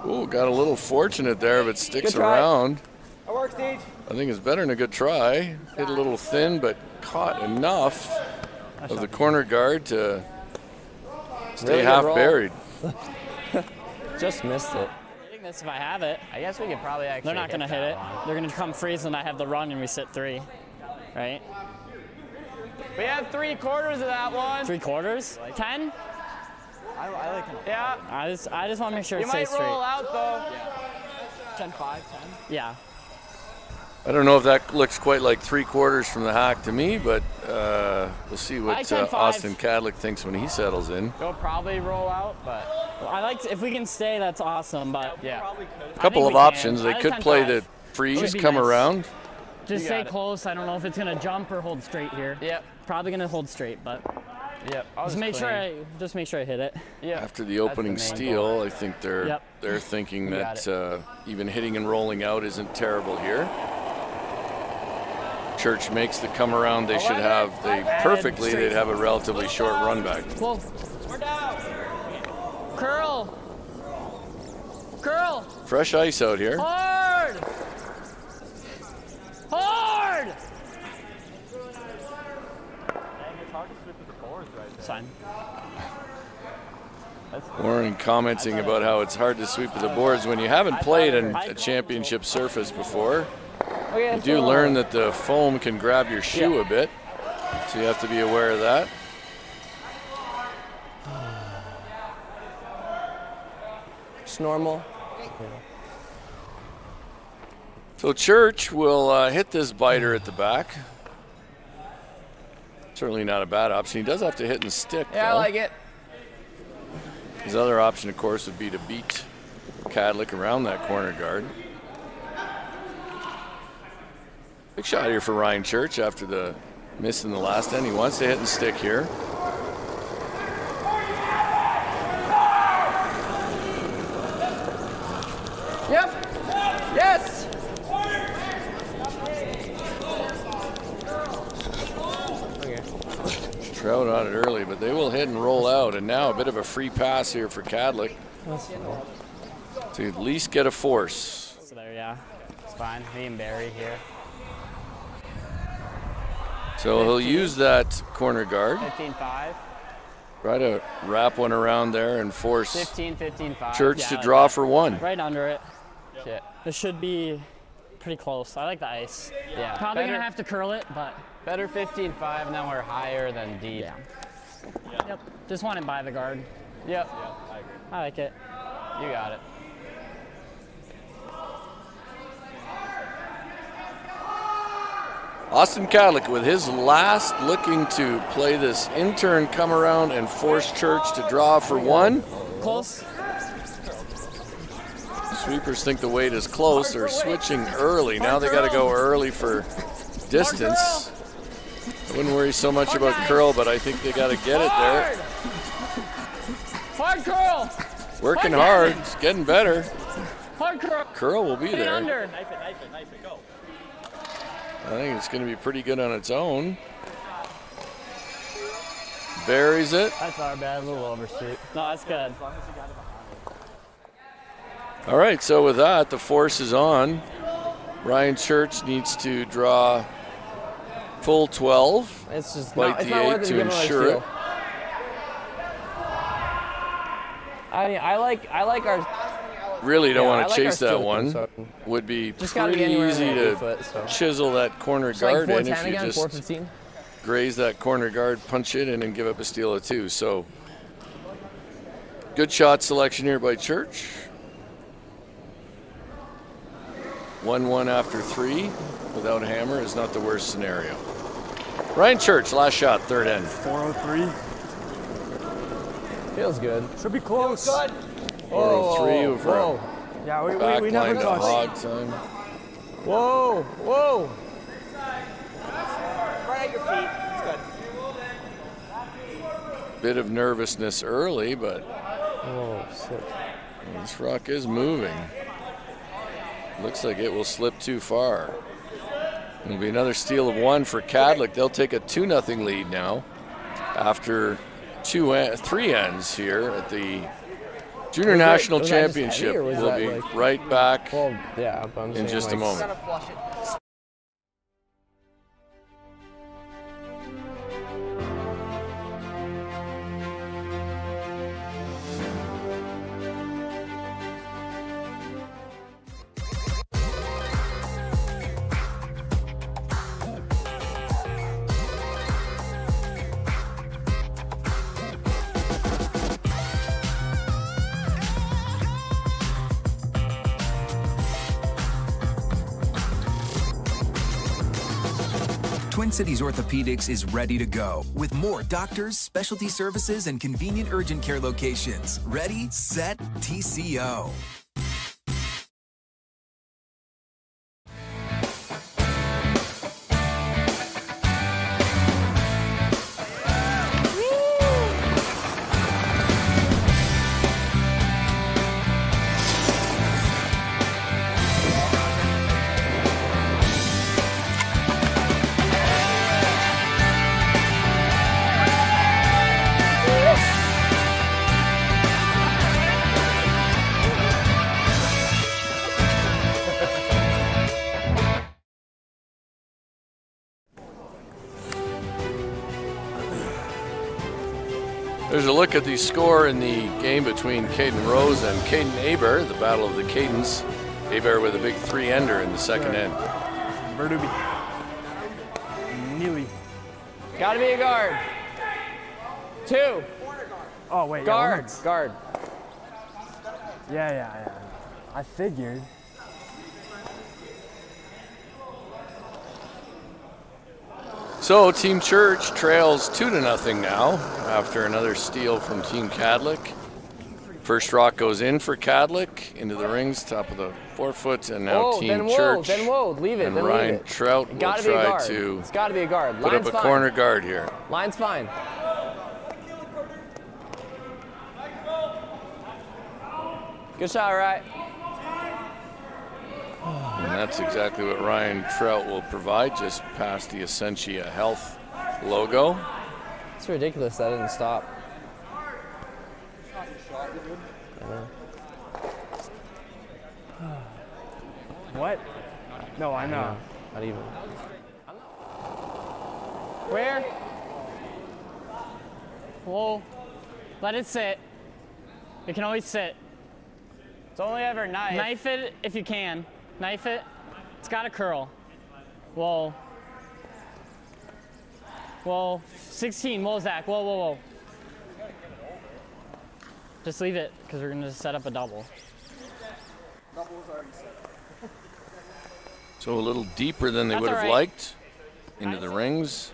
Ooh, got a little fortunate there, but sticks Good try. around. That works, Stage. I think it's better than a good try. Hit a little thin, but caught enough of the corner guard to stay Really good half roll. buried. Just missed it. Hitting this if I have it. I guess we could probably actually. They're not going to hit it. that one. They're going to come freeze and I have the run and we sit 3. Right? We have 3/4 of that one. 3/4? 10? I like him. Yeah. I just want to make sure You it might stays straight. roll out though. 10-5, 10. Yeah. I don't know if that looks quite like 3/4 from the hack to me, but we'll see what I 10-5. Austin Kadlec thinks when he settles in. He'll probably roll out, but I like if we can stay, that's awesome. But yeah. A couple of we can. options. They I like could play 10-5. the freeze, Should be come nice. around. just You stay got it. close. I don't know if it's gonna jump or hold straight here. Yep. Probably gonna hold straight, but Yep. I'll just make sure I hit it. Yeah. After the opening main steal, goal. I think they're Yep. thinking You got that even hitting and rolling out isn't terrible here. Church makes the come around. They should have perfectly. They'd have a relatively short run back. Whoa. We're down. Curl. Curl. Fresh ice out here. Hard. Hard. It's hard to sweep with the boards right It's fine. Warren commenting about how it's hard to sweep with the boards when you haven't played in a championship surface before. Okay, You do learn that the foam can grab your shoe a bit, so you have to be aware of that. It's normal. So Church will hit this biter at the back. Certainly not a bad option. He does have to hit and stick, Yeah, I though. like it. His other option, of course, would be to beat Kadlec around that corner guard. Big shot here for Ryan Church after the miss in the last end. He wants to hit and stick here. Yep. Yes. Trout on it early, but they will hit and roll out. And now a bit of a free pass here for Kadlec to at least get a force. So there, yeah. It's fine. Me and Barry here. So he'll use that corner guard. 15-5. Try to wrap one around there and force 15-5. Church Yeah, to like draw that. for one. Right under it. Shit. This should be pretty close. I like the ice. Yeah. Probably better, gonna have to curl it, but better 15-5, and then we're higher than deep. yeah. Yep. Just want it by the guard. Yep. I like it. You got it. Austin Kadlec with his last looking to play this in-turn come around and force Church to draw for one. Close. Sweepers think the weight is close. They're switching early. Now they got to go early for distance. I wouldn't worry so much about curl, but I think they got to get it there. Hard curl. Working hard. It's getting better. Hard curl. Curl will be Get there. under. Knife it, go. I think it's going to be pretty good on its own. Buries it. That's our bad. A little overshoot. No, that's good. All right, so with that, the force is on. Ryan Church needs to draw full 12. It's just Bite it's the not 8 worth it to give him another ensure steal. it. I like our. Really don't Yeah, want I to like our chase that steal one. so Would be Just gotta pretty get anywhere easy in to the foot, so. chisel that corner It's like guard in 410 if you again, just 415. graze that corner guard, punch it in, and give up a steal of 2. So good shot selection here by Church. 1-1 after 3 without a hammer is not the worst scenario. Ryan Church, last shot, third end. 403. Feels good. Should be close. 403 over Whoa. Yeah, we back never line to touch. hog time. Whoa, whoa. Right at your feet. That's good. Bit of nervousness early, but Oh, sick. this rock is moving. Looks like it will slip too far. It'll be another steal of 1 for Kadlec. They'll take a 2-0 lead now after 3 ends here at the Junior National was that just Championship. heavy, or was We'll that be like- right back Well, yeah, but I'm in saying, just a like, moment. Gotta flush it. Twin Cities Orthopedics is ready to go with more doctors, specialty services, and convenient urgent care locations. Ready, set, TCO. There's a look at the score in the game between Caden Rose and Caden Aber, the battle of the Cadens. Aber with a big 3-ender in the second end. Verdubi. Neely. Gotta be a guard. 2. Oh, wait. Guard. Yeah, Guard. yeah. I figured. So Team Church trails 2-0 now after another steal from Team Kadlec. First rock goes in for Kadlec into the rings, top of the forefoot, and now Whoa, Team then whoa, Church then whoa, leave it, and then Ryan leave it. Trout will Gotta be a try guard. to It's gotta be a guard. put Line's up a fine. corner guard here. Line's fine. Good shot, right? And that's exactly what Ryan Trout will provide, just past the Essentia Health logo. It's ridiculous that didn't stop. I know. What? No, I know. Not even. Where? Whoa. Let it sit. It can always sit. It's only ever knife. Knife it if you can. Knife it. It's got to curl. Whoa. Whoa. 16. Whoa, Zach. Whoa, whoa, whoa. Just leave it because we're going to set up a double. So a little deeper than they That's would have all right. liked into the rings.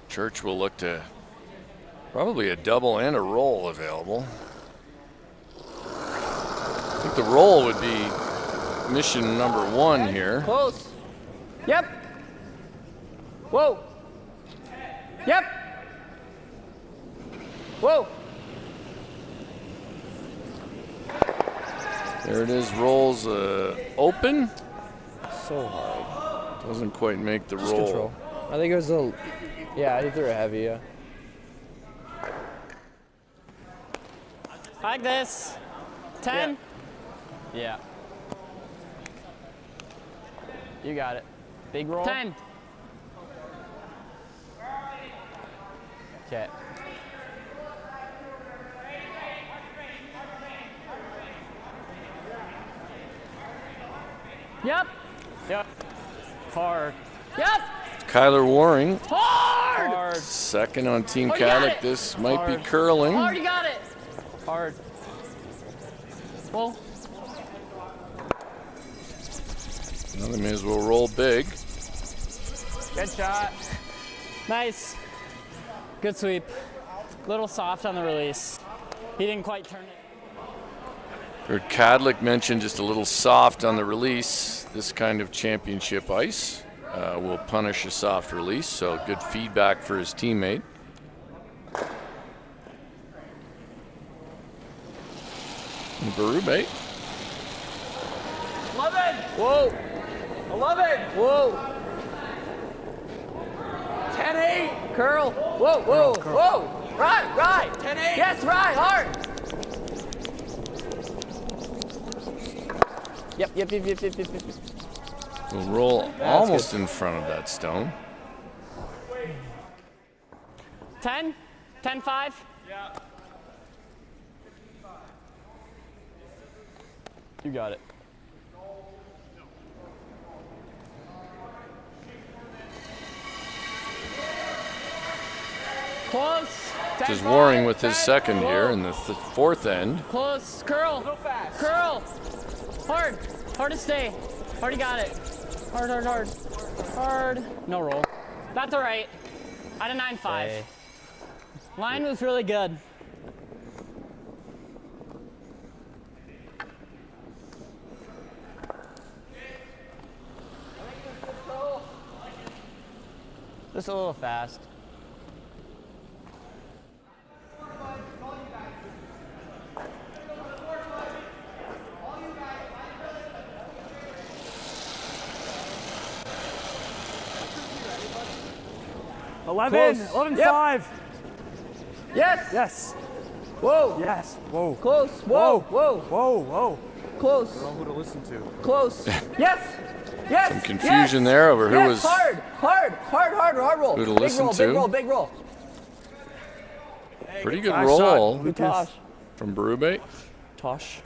Church will look to probably a double and a roll available. I think the roll would be mission number 1 here. Close. Yep. Whoa. Yep. Whoa. There it is, rolls open. So hard. Doesn't quite make the Just roll. control. I think it was a. Yeah, he threw it heavy. Yeah. Like this. 10. Yeah. You got it. Big roll. 10. Okay. Yep. Yep. Hard. Yep. Kyler Waring, Hard. Hard. second on Team Oh, you got Kadlec. it. This might be Hard. curling. Hard, you got it. Hard. Whoa. Well, they may as well roll big. Good shot. Nice. Good sweep. Little soft on the release. He didn't quite turn it. Heard Kadlec mention just a little soft on the release. This kind of championship ice will punish a soft release, so good feedback for his teammate. Berube. 11. Whoa. 11. Whoa. 10-8. Curl. Whoa, whoa, whoa. Right. 10-8. Yes, right. Hard. Yep. Will roll almost in front of that stone. 10? 10-5? Yeah. You got it. Close. Just warring with his second here in the fourth end. Close. Curl. Go fast. Curl. Hard. Hard to stay. Already got it. Hard. Hard. No roll. That's all right. Out of 9-5. Line was really good. Just a little fast. Eleven. Close. 11-5. Yes. Yes. Whoa. Yes. Whoa. Close. Whoa. Whoa. Whoa. Close. Don't know who to listen to. Close. Yes. Yes. Some confusion there over who was hard roll. who to Big listen roll, to. Big roll. Pretty good Nice roll shot, Lucas. Tosh. from Berube. Tosh.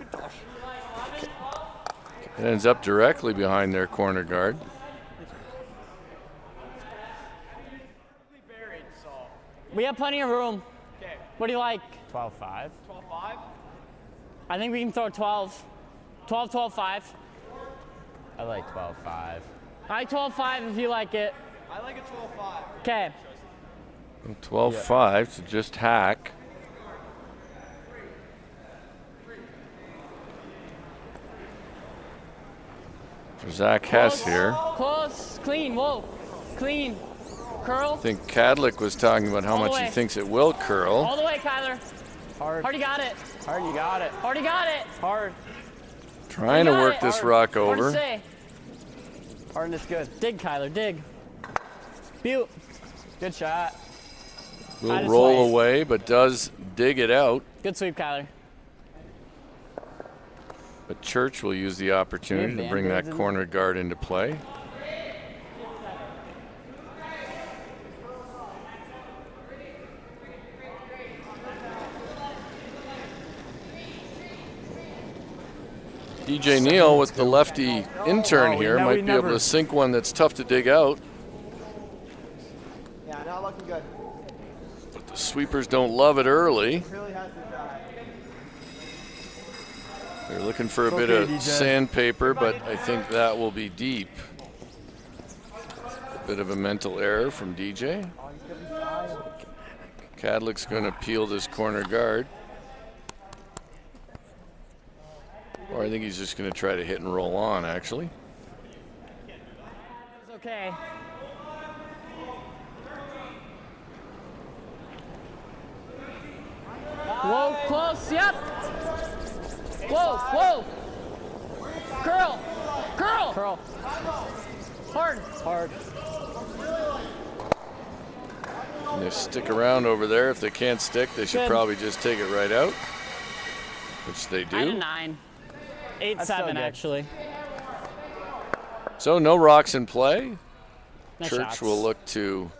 It ends up directly behind their corner guard. We have plenty of room. Okay. What do you like? 12-5. 12-5. I think we can throw 12. 12-5. I like 12-5. I like 12-5 if you like it. I like a 12-5. Okay. 12-5, so just hack. For Zach Hess here. Close. Clean. Whoa. Clean. Curl. I think Kadlec was talking about how All the much he way. thinks it will curl. All the way, Kyler. Hard. Already got it. Hard, you got it. Already got it. Hard. Trying to got work it. this Hard. rock Hard to over. say. Hardness good. Dig, Kyler. Dig. Butte. Good shot. Will Tight as roll life. away, but does dig it out. Good sweep, Kyler. But Church will use the opportunity to bring that corner guard into play. DJ Neal with the lefty intern here might be able to sink one that's tough to dig out. Yeah, not looking good. But the sweepers don't love it early. Really has to die. They're looking for a It's bit okay, of DJ. sandpaper, but I think that will be deep. A bit of a mental error from DJ. Kadlec's going to peel this corner guard. Or I think he's just going to try to hit and roll on, actually. It's okay. Whoa, close. Yep. Whoa. Curl. Hard. And they stick around over there. If they can't stick, they should Good. probably just take it right out, which they Out of do. 9. That's still 8-7 good. actually. So no rocks in play. Nice Church shots. will look to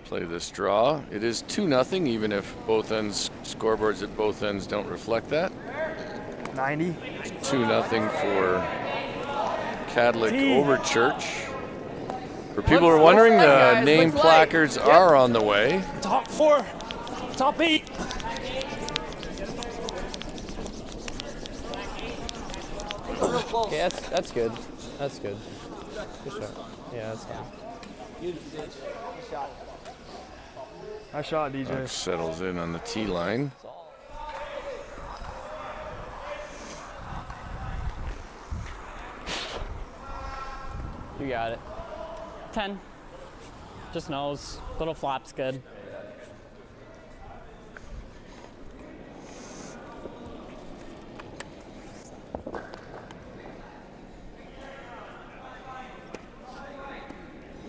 play this draw. It is 2-0, even if both ends, scoreboards at both ends don't reflect that. 90. 2-0 for Kadlec over Church. For people who are wondering, the name placards are on the way. Top 4. Top 8. Okay, that's good. That's good. Good shot. Yeah, that's fine. Good shot. Nice shot, DJ. Puck settles in on the tee line. You got it. 10. Just nose. Little flop's good.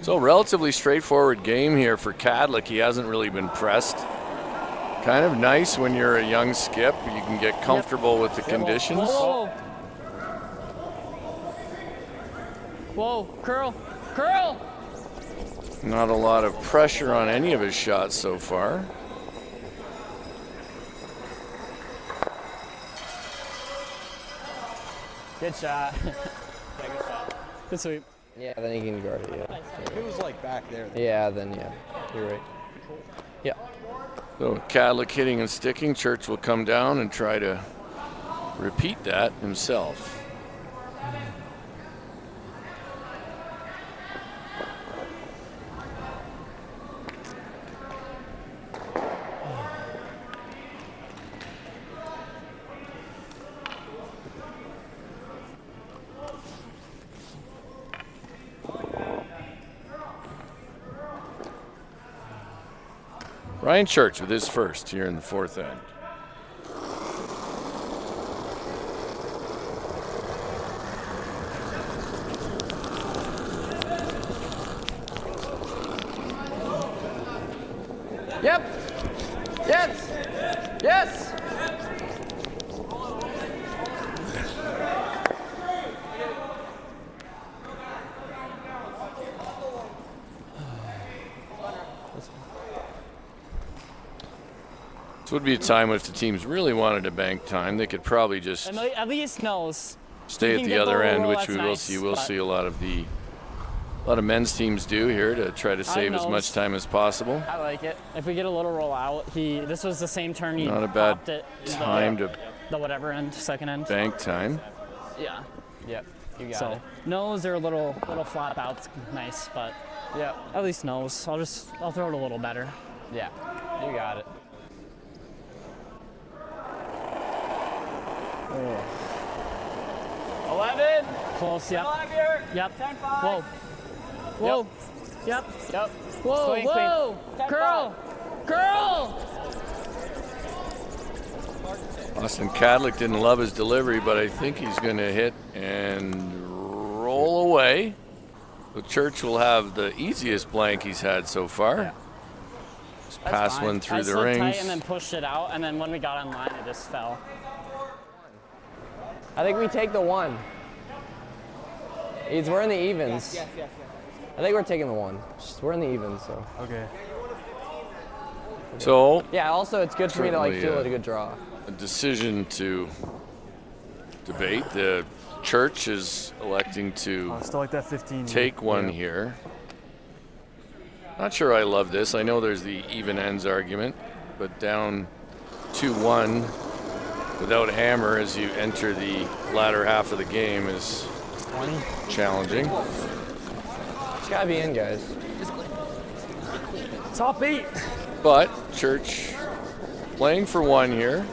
So relatively straightforward game here for Kadlec. He hasn't really been pressed. Kind of nice when you're a young skip. You can get comfortable with the conditions. Whoa. Whoa, curl, curl! Not a lot of pressure on any of his shots so far. Good shot. Good sweep. Yeah, then he can guard it, yeah. If it was like back there. Yeah, then yeah, you're right. Yeah. So Kadlec hitting and sticking. Church will come down and try to repeat that himself. Ryan Church with his first here in the fourth end. Yep. Yes. Yes. This would be a time if the teams really wanted to bank time, they could probably just At least nose. stay at the other end, which we will see. We'll see a lot of men's teams do here to try to save as much time as possible. I like it. If we get a little roll out, this was the same turn he Not a bad popped it, time to the whatever end, second end. bank time. Yeah. Yep. You got So it. nose or little flop outs, nice, but Yep. at least nose. I'll throw it a little better. Yeah. You got it. 11. Close. Yep. Yep. 10-5. Whoa. Whoa. Yep. Yep. Whoa. Swing, Whoa. Curl. Curl. Austin Kadlec didn't love his delivery, but I think he's going to hit and roll away. The Church will have the easiest blank he's had so far. Just pass Fine. one through I the slipped rings. tight and then pushed it out, and then when we got on line, it just fell. I think we take the one. We're in the evens. Yes. I think we're taking the one. We're in the evens, so. Okay. So Yeah, also it's good for me to like Certainly, feel it a good draw. a decision to debate. The Church is electing to Still like that 15. take one here. Not sure I love this. I know there's the even ends argument, but down 2-1 without hammer as you enter the latter half of the game is 20. challenging. It's gotta be in, guys. Top 8. But Church playing for one here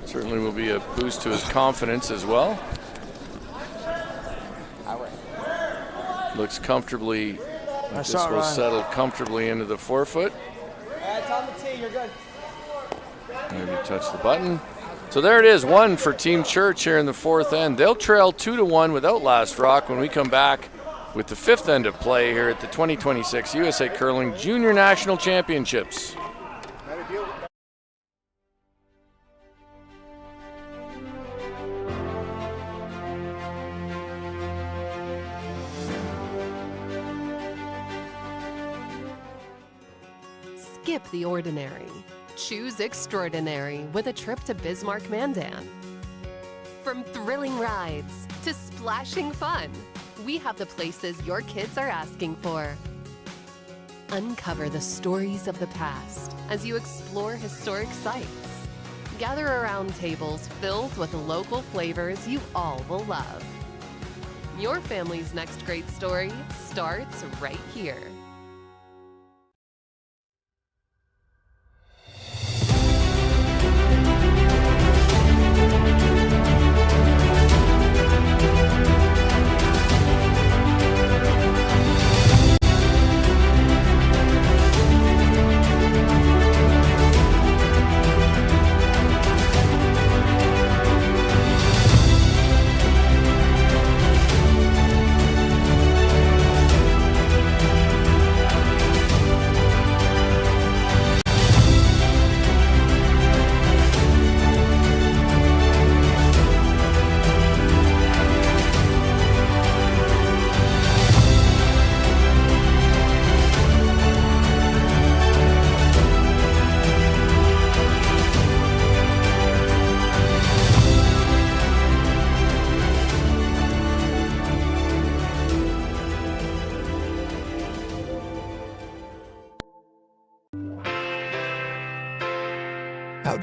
certainly will be a boost to his confidence as well. Looks comfortably, Nice this shot, will Ryan. settle comfortably into the forefoot. It's on the tee. You're good. Maybe touch the button. So there it is, one for Team Church here in the fourth end. They'll trail 2-1 without last rock when we come back with the fifth end of play here at the 2026 USA Curling Junior National Championships. Skip the ordinary. Choose extraordinary with a trip to Bismarck, Mandan. From thrilling rides to splashing fun, we have the places your kids are asking for. Uncover the stories of the past as you explore historic sites. Gather around tables filled with the local flavors you all will love. Your family's next great story starts right here.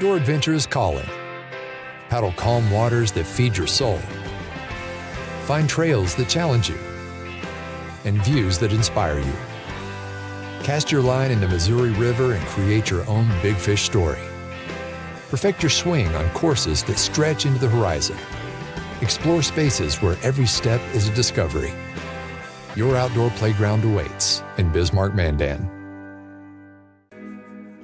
outdoor adventure is calling. Paddle calm waters that feed your soul. Find trails that challenge you and views that inspire you. Cast your line in the Missouri River and create your own big fish story. Perfect your swing on courses that stretch into the horizon. Explore spaces where every step is a discovery. Your outdoor playground awaits in Bismarck, Mandan.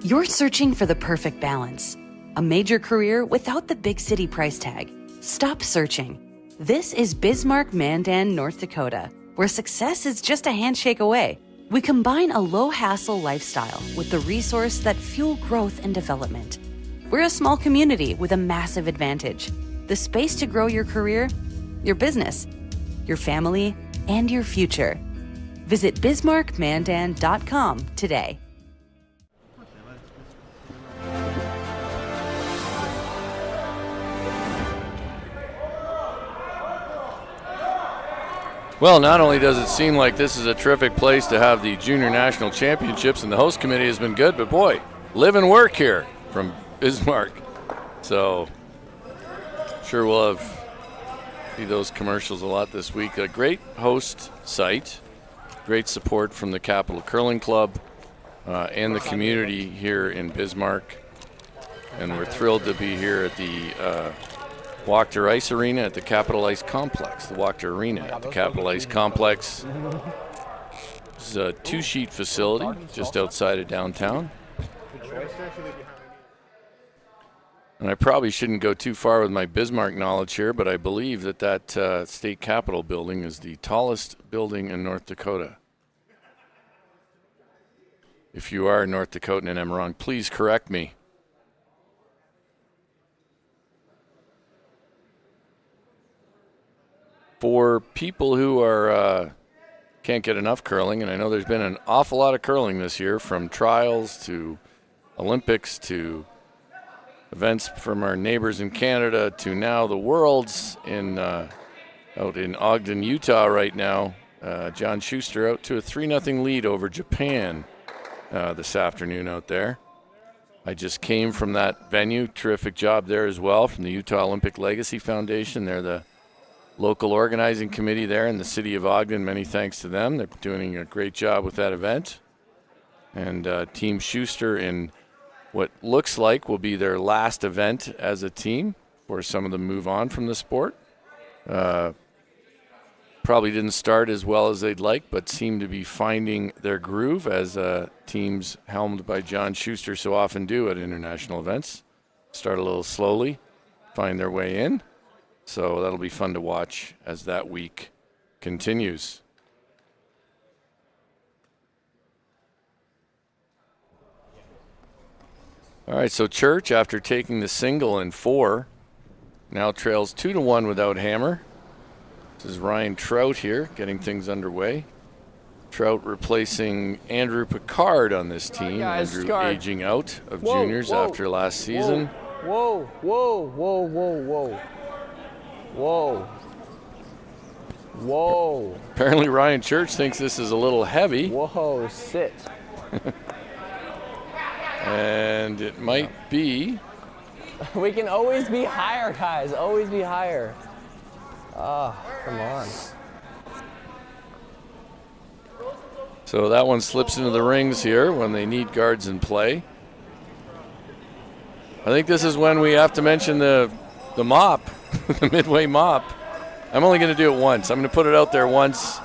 You're searching for the perfect balance. A major career without the big city price tag. Stop searching. This is Bismarck, Mandan, North Dakota, where success is just a handshake away. We combine a low-hassle lifestyle with the resource that fuel growth and development. We're a small community with a massive advantage. The space to grow your career, your business, your family, and your future. Visit bismarckmandan.com today. Well, not only does it seem like this is a terrific place to have the Junior National Championships, and the host committee has been good, but boy, live and work here from Bismarck. So, sure we'll see those commercials a lot this week. A great host site, great support from the Capital Curling Club and the community here in Bismarck. And we're thrilled to be here at the Wachter Ice Arena at the Capital Ice Complex. The Wachter Arena at the Capital Ice Complex. This is a two-sheet facility just outside of downtown. And I probably shouldn't go too far with my Bismarck knowledge here, but I believe that state capitol building is the tallest building in North Dakota. If you are a North Dakotan and I'm wrong, please correct me. For people who are can't get enough curling, and I know there's been an awful lot of curling this year, from trials to Olympics to events from our neighbors in Canada to now the Worlds out in Ogden, Utah right now. John Schuster out to a 3-0 lead over Japan this afternoon out there. I just came from that venue. Terrific job there as well from the Utah Olympic Legacy Foundation. They're the local organizing committee there in the city of Ogden. Many thanks to them. They're doing a great job with that event. And Team Schuster in what looks like will be their last event as a team, or some of them move on from the sport. Probably didn't start as well as they'd like, but seem to be finding their groove, as teams helmed by John Schuster so often do at international events. Start a little slowly, find their way in. So that'll be fun to watch as that week continues. All right, so Church, after taking the single in 4, now trails 2-1 without Hammer. This is Ryan Trout here, getting things underway. Trout replacing Andrew Picard on this team. Andrew aging out of juniors after last season. Whoa. Apparently Ryan Church thinks this is a little heavy. Whoa, sit. And it might be. We can always be higher, guys. Always be higher. Oh, come on. So that one slips into the rings here when they need guards in play. I think this is when we have to mention the mop, the midway mop. I'm only going to do it once. I'm going to put it out there once,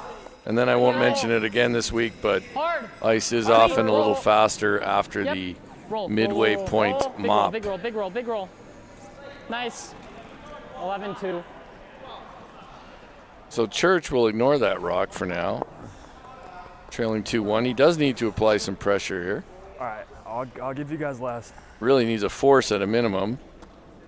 and then I won't mention it again this week, but ice is often a little faster after the midway point mop. Big roll. Nice. 11-2. So Church will ignore that rock for now. Trailing 2-1. He does need to apply some pressure here. All right, I'll give you guys last. Really needs a force at a minimum.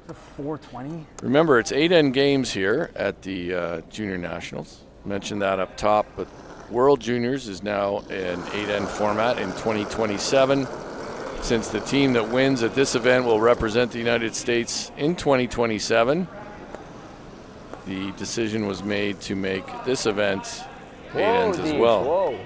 The 420. Remember, it's 8 end games here at the Junior Nationals. Mentioned that up top, but World Juniors is now an 8 end format in 2027. Since the team that wins at this event will represent the United States in 2027, the decision was made to make this event 8 ends as well. Whoa.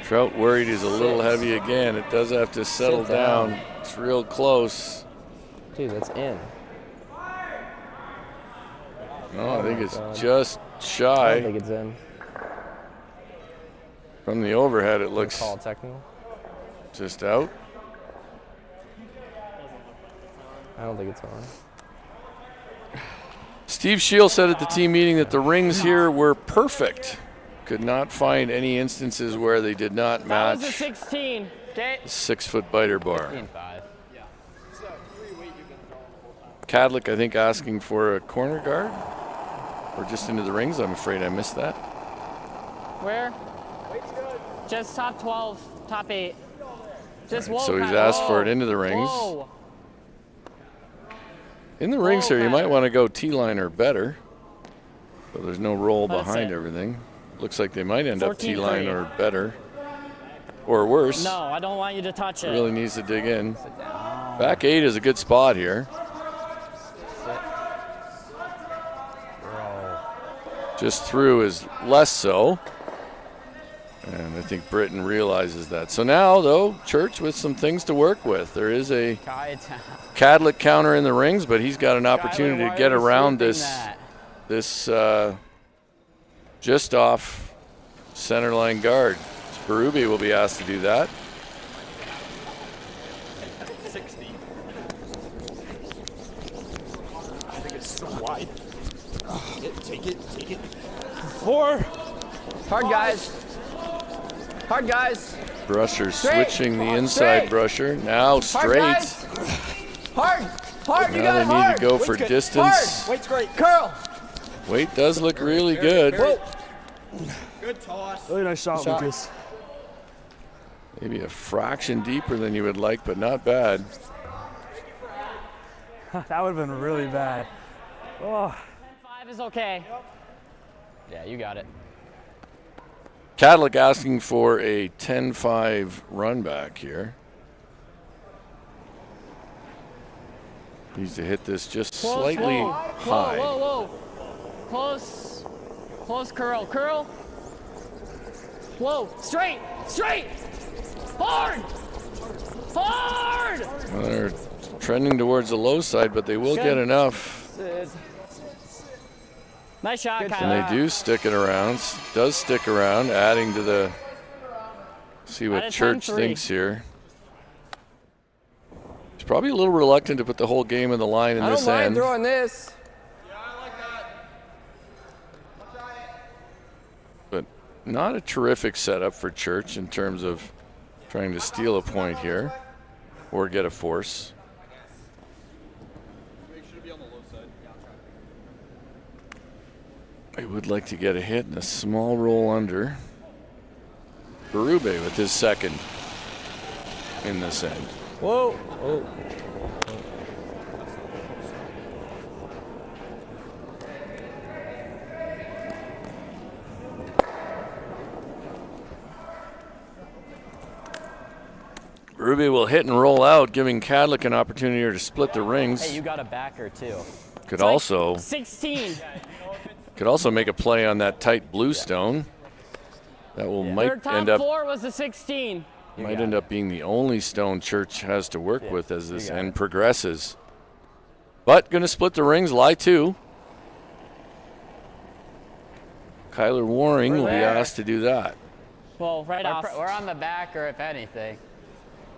Trout worried he's a little heavy again. It does have to settle down. It's real close. Dude, that's in. No, I think it's God. just I shy. don't think it's in. From the overhead, it looks Call technical. just out. I don't think it's on. Steve Shield said at the team meeting that the rings here were perfect. Could not find any instances where they did not That was a match 16. Okay. the 6-foot biter bar. 15-5. Kadlec, I think, asking for a corner guard or just into the rings. I'm afraid I missed that. Where? Just top 12, top 8. Just Right, whoa. so he's Pat, asked for whoa. it into the rings. Whoa. In the rings here, you Pat. might want to go T-line or better. So there's no roll That's behind it. everything. Looks like they might end up 14-3. T-line or better. Or worse. No, I don't want you to touch it. Really needs to dig in. Back 8 is a good spot here. Just through is less so. And I think Britton realizes that. So now, though, Church with some things to work with. There is a Kadlec counter in the rings, but he's got an opportunity to get around this just off center line guard. Berube will be asked to do that. 60. I think it's so wide. Take it. 4. Hard, guys. Hard, guys. Brusher Straight. switching the inside Straight. brusher. Now Hard, straight. guys. Hard. You Now got they it need hard. to go for good. distance. Hard. Weight's great. Curl. Weight does look really good. Whoa. Good toss. Really nice shot, Shot. Lucas. Maybe a fraction deeper than you would like, but not bad. That would have been really bad. Oh. 5 is okay. Yeah, you got it. Kadlec asking for a 10-5 run back here. Needs to hit this just Close, slightly whoa. high. Whoa. Close curl. Whoa, straight. Hard. Well, they're trending towards the low side, but they will Good. get enough. Nice shot, Good Kyler. And they do stick it around. Does stick around, adding to the. See what Out of Church 10-3. thinks here. He's probably a little reluctant to put the whole game in the line in I this don't mind end. throwing this. But not a terrific setup for Church in terms of trying to steal a point here or get a force. I would like to get a hit and a small roll under. Berube with his second in this end. Whoa. Oh. Berube will hit and roll out, giving Kadlec an opportunity here to split the rings. Hey, you got a backer too. Could also 16. make a play on that tight blue stone. That will Their might top end up 4 was the 16. might end up being the only stone Church has to work with as this end progresses. But going to split the rings, lie 2. Kyler Waring will be asked to do that. Well, right off. We're on the backer, if anything.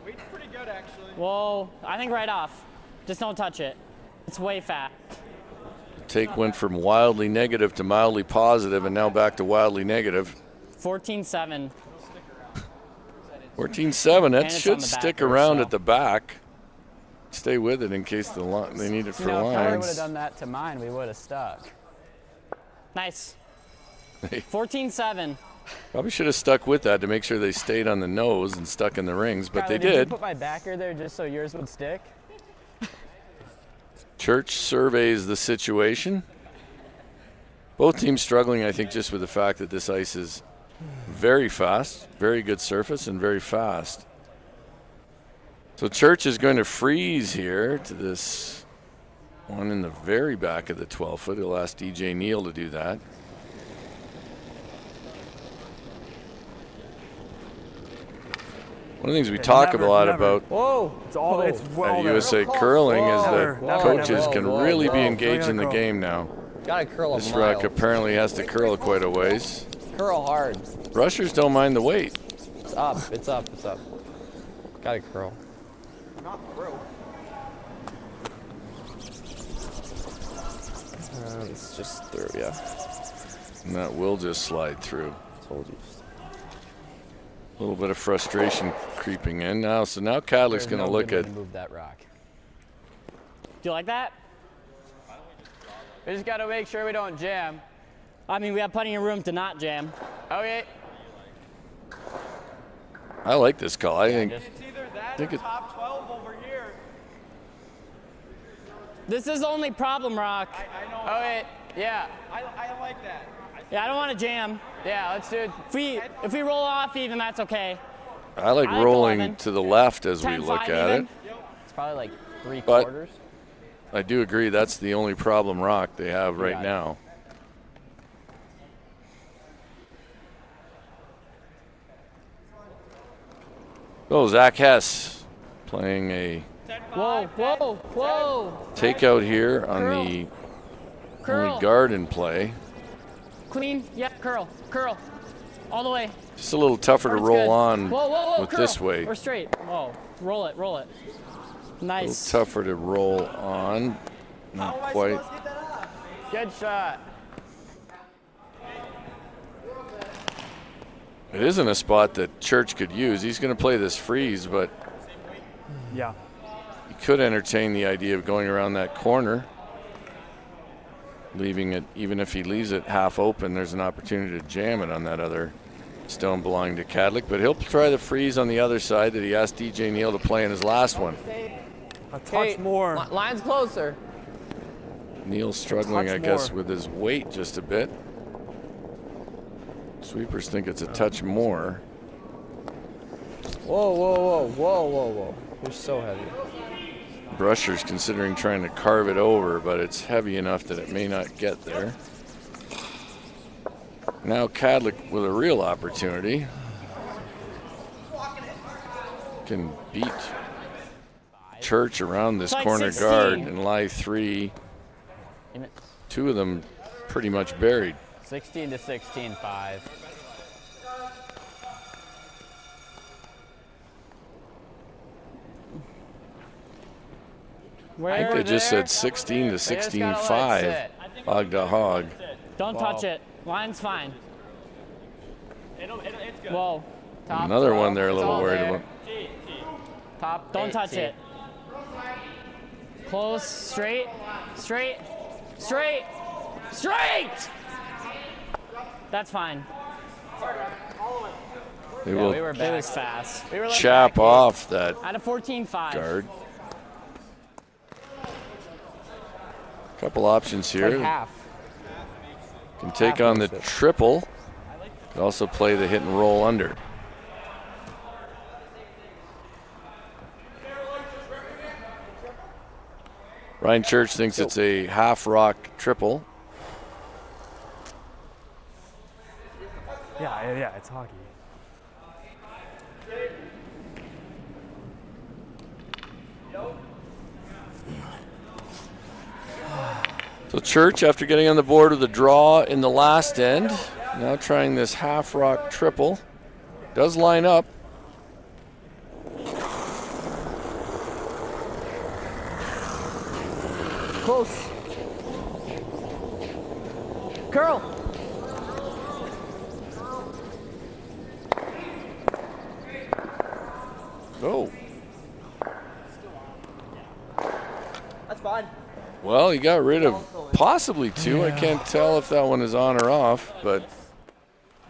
Weight's pretty good, actually. Whoa, I think right off. Just don't touch it. It's way fat. The take went from wildly negative to mildly positive, and now back to wildly negative. 14-7. 14-7. And That it's on should the stick backer, around so. at the back. Stay with it in case they need it for If I would have lines. done that to mine, we would have stuck. Nice. 14-7. Probably should have stuck with that to make sure they stayed on the nose and stuck in the rings, but Kyler, they did. You did. put my backer there just so yours would stick? Church surveys the situation. Both teams struggling, I think, just with the fact that this ice is very fast, very good surface, and very fast. So Church is going to freeze here to this one in the very back of the 12-foot. He'll ask DJ Neal to do that. One of the things we talk a lot about Whoa. It's all. It's well at there. USA Curling is that Whoa. coaches Whoa, can whoa, really be whoa. engaged in the Curl. game now. Gotta curl a This mile. rack apparently has to curl quite a ways. Curl hard. Rushers don't mind the weight. It's up. It's up. It's up. Gotta curl. Not through. It's just through, yeah. And that will just slide through. Told you. A little bit of frustration creeping in now. So now Kadlec's going to look at. Move that rock. Do you like that? We just gotta make sure we don't jam. I mean, we have plenty of room to not jam. Okay. I like this call. I think. It's either that Think or it- top 12 over here. This is the only problem, Rock. I know. Okay. Yeah. I like that. Yeah, I don't want to jam. Yeah. Let's do it. If we roll off even, that's okay. I like I like rolling 11. to the left as we 10-5 look at it. even. It's probably like three But- quarters. I do agree that's the only problem rock they have right Yeah. now. Oh, Zach Hess playing a Whoa, whoa, whoa. takeout here on the Curl. only guard in play. Clean. Yeah, curl. Curl. All the way. Just a little tougher to Hard's roll good. on Whoa, whoa, whoa, with curl. this way. Or straight. Whoa. Roll it, roll it. A Nice. little tougher to roll on. Not quite. Good shot. It isn't a spot that Church could use. He's going to play this freeze, but Yeah. he could entertain the idea of going around that corner, leaving it, even if he leaves it half open, there's an opportunity to jam it on that other stone belonging to Kadlec. But he'll try the freeze on the other side that he asked DJ Neal to play in his last one. A touch more. Line's closer. Neal's struggling, touch I guess, more. with his weight just a bit. Sweepers think it's a touch more. Whoa, whoa, whoa, whoa, whoa, whoa. You're so heavy. Brusher's considering trying to carve it over, but it's heavy enough that it may not get there. Now Kadlec with a real opportunity. Can beat Church around this It's like corner 16. guard and lie three. Two of them pretty much buried. 16 to 16, 5. I think they just said 16 to 16, 5. Hog to hog. Don't touch it. Line's fine. It's good. Whoa. Top Another 12, one they're a it's little all worried there. about. Top Don't 8, touch T. it. Close. Straight. Straight. Straight. Straight! That's fine. They Yeah, will we were It back. was fast. We were like chap back off that Out of 14-5. guard. Couple options eight. Like here. half. Can take half on the moves it. triple. Could also play the hit and roll under. Ryan Church thinks it's a half rock triple. Yeah, it's hockey. So Church, after getting on the board with a draw in the last end, now trying this half rock triple. Does line up. Close. Curl. Oh, That's fine. well, he got rid of possibly two. I can't tell if that one is on or off, but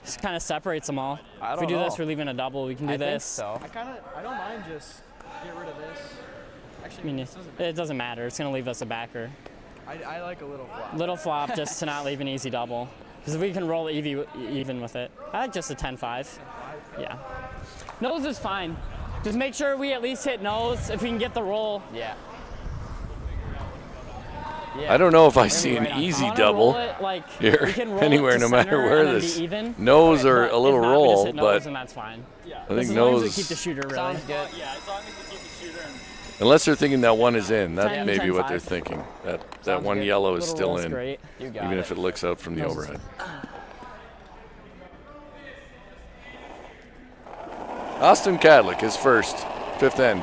Just kind of separates them all. I If we don't do this, know. we're leaving a double. We can do I think this. so. I don't mind just get rid of this. I Actually, mean, this doesn't, it doesn't matter. It's going to leave us a backer. I like a little flop. Little flop just to not leave an easy double. Because we can roll even with it. I like just a 10-5. Yeah. Nose is fine. Just make sure we at least hit nose if we can get the roll. Yeah. Yeah. I don't know if I Maybe see an right on. I easy wanna double roll it, like, here we can roll it anywhere, to no matter center where and then this be even. nose Okay, or but a little if not, we just roll, hit nose but and that's fine. I think As long as we nose, keep the shooter really. Sounds good. Yeah, as long as you keep the shooter. unless they're thinking that one is in, that's 10, maybe 10, what 5. they're thinking. That Sounds one good. yellow is Little still roll's in, great. You got even it. if it looks out from the Nose is- overhead. Austin Kadlec is first, fifth end.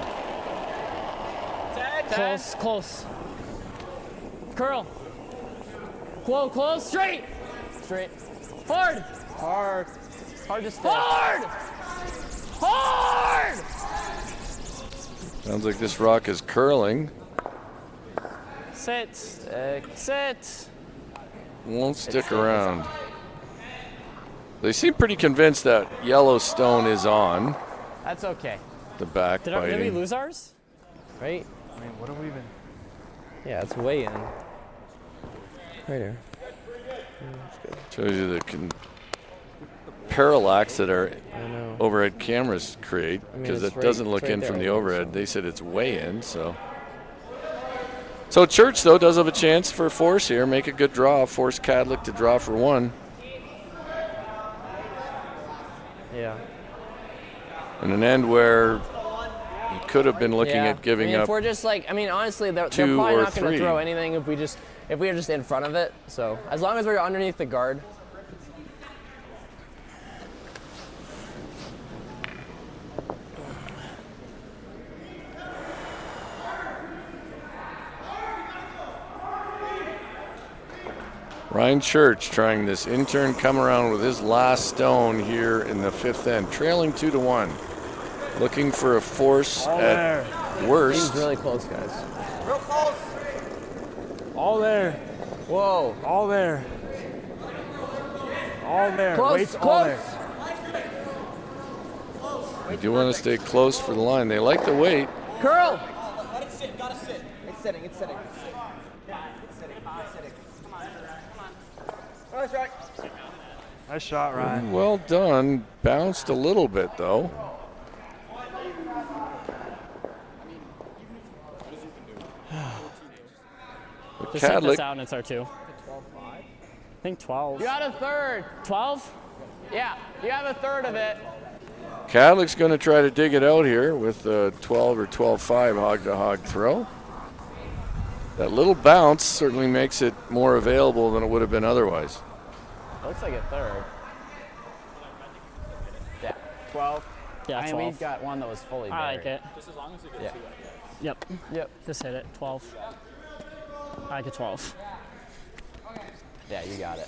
Close, close. Curl. Close, straight. Straight. Hard. Hard. Hard to stay. Hard. Sounds like this rock is curling. Sit. Sit. Won't stick around. They seem pretty convinced that Yellowstone is on. That's okay. The back Did we biting. lose ours? Right? I mean, what are we even? Yeah, it's way in. Right here. Shows you the parallax that our I know. overhead cameras create, I mean, because it's it right- doesn't look it's right in from there, the so- overhead. They said it's way in, so. So Church, though, does have a chance for force here. Make a good draw. Force Kadlec to draw for one. Yeah. And an end where you could have been looking Yeah. at giving I mean, up. If we're just like, I mean, honestly, they're 2 probably or not going 3. to throw anything if we're just in front of it. So as long as we're underneath the guard. Ryan Church trying this intern come around with his last stone here in the fifth end, trailing 2-1. Looking for a force All at there. worst. He's really close, guys. Real close. All there. Whoa. All there. All there. Close, Weight's all close. there. They do want to stay close for the line. They like the weight. Curl. Let it sit. Gotta sit. It's sitting. It's sitting. It's sitting. It's sitting. It's sitting. Come on. Nice right. Nice shot, Ryan. Well done. Bounced a little bit, though. Just hit this Kadlec, out and it's our 2. I think 12. You got a third. 12? Yeah, you have a third of it. Kadlec's going to try to dig it out here with a 12 or 12-5 hog-to-hog throw. That little bounce certainly makes it more available than it would have been otherwise. Looks like a third. Yeah, 12. Yeah, I 12. mean, we got one that was fully buried. I like it. Just as long as we get Yeah. 2, I guess. Yep. Yep. Just hit it. 12. I like a 12. Yeah, you got it.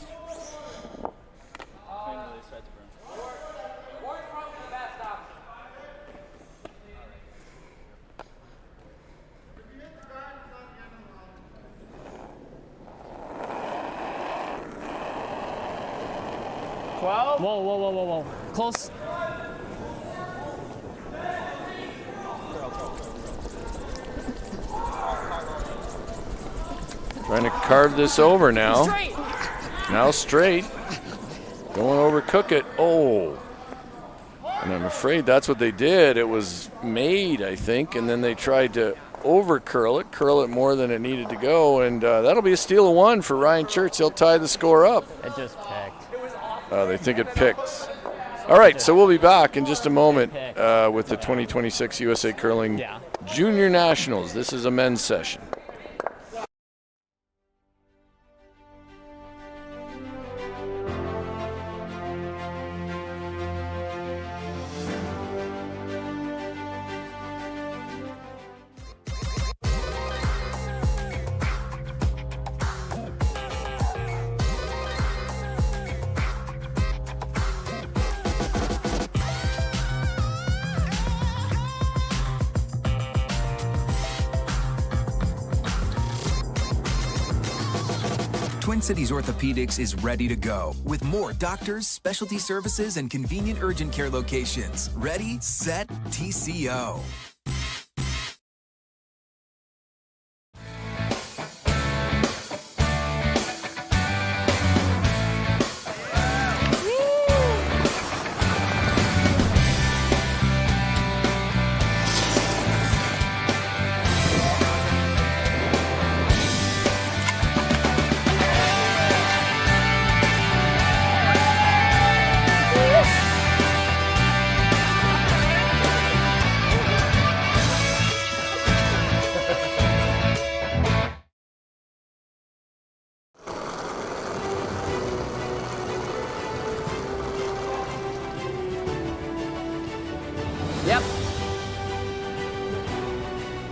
Whoa, whoa, whoa, whoa, whoa. Close. Trying to carve this over now. Straight. Now straight. Going over cook it. Oh. And I'm afraid that's what they did. It was made, I think, and then they tried to over curl it more than it needed to go, and that'll be a steal of 1 for Ryan Church. He'll tie the score up. It just picked. They think it picked. All right, so we'll be back in just a moment with the 2026 USA Curling Junior Nationals. This is a men's session. Twin Cities Orthopedics is ready to go with more doctors, specialty services, and convenient urgent care locations. Ready, set, TCO.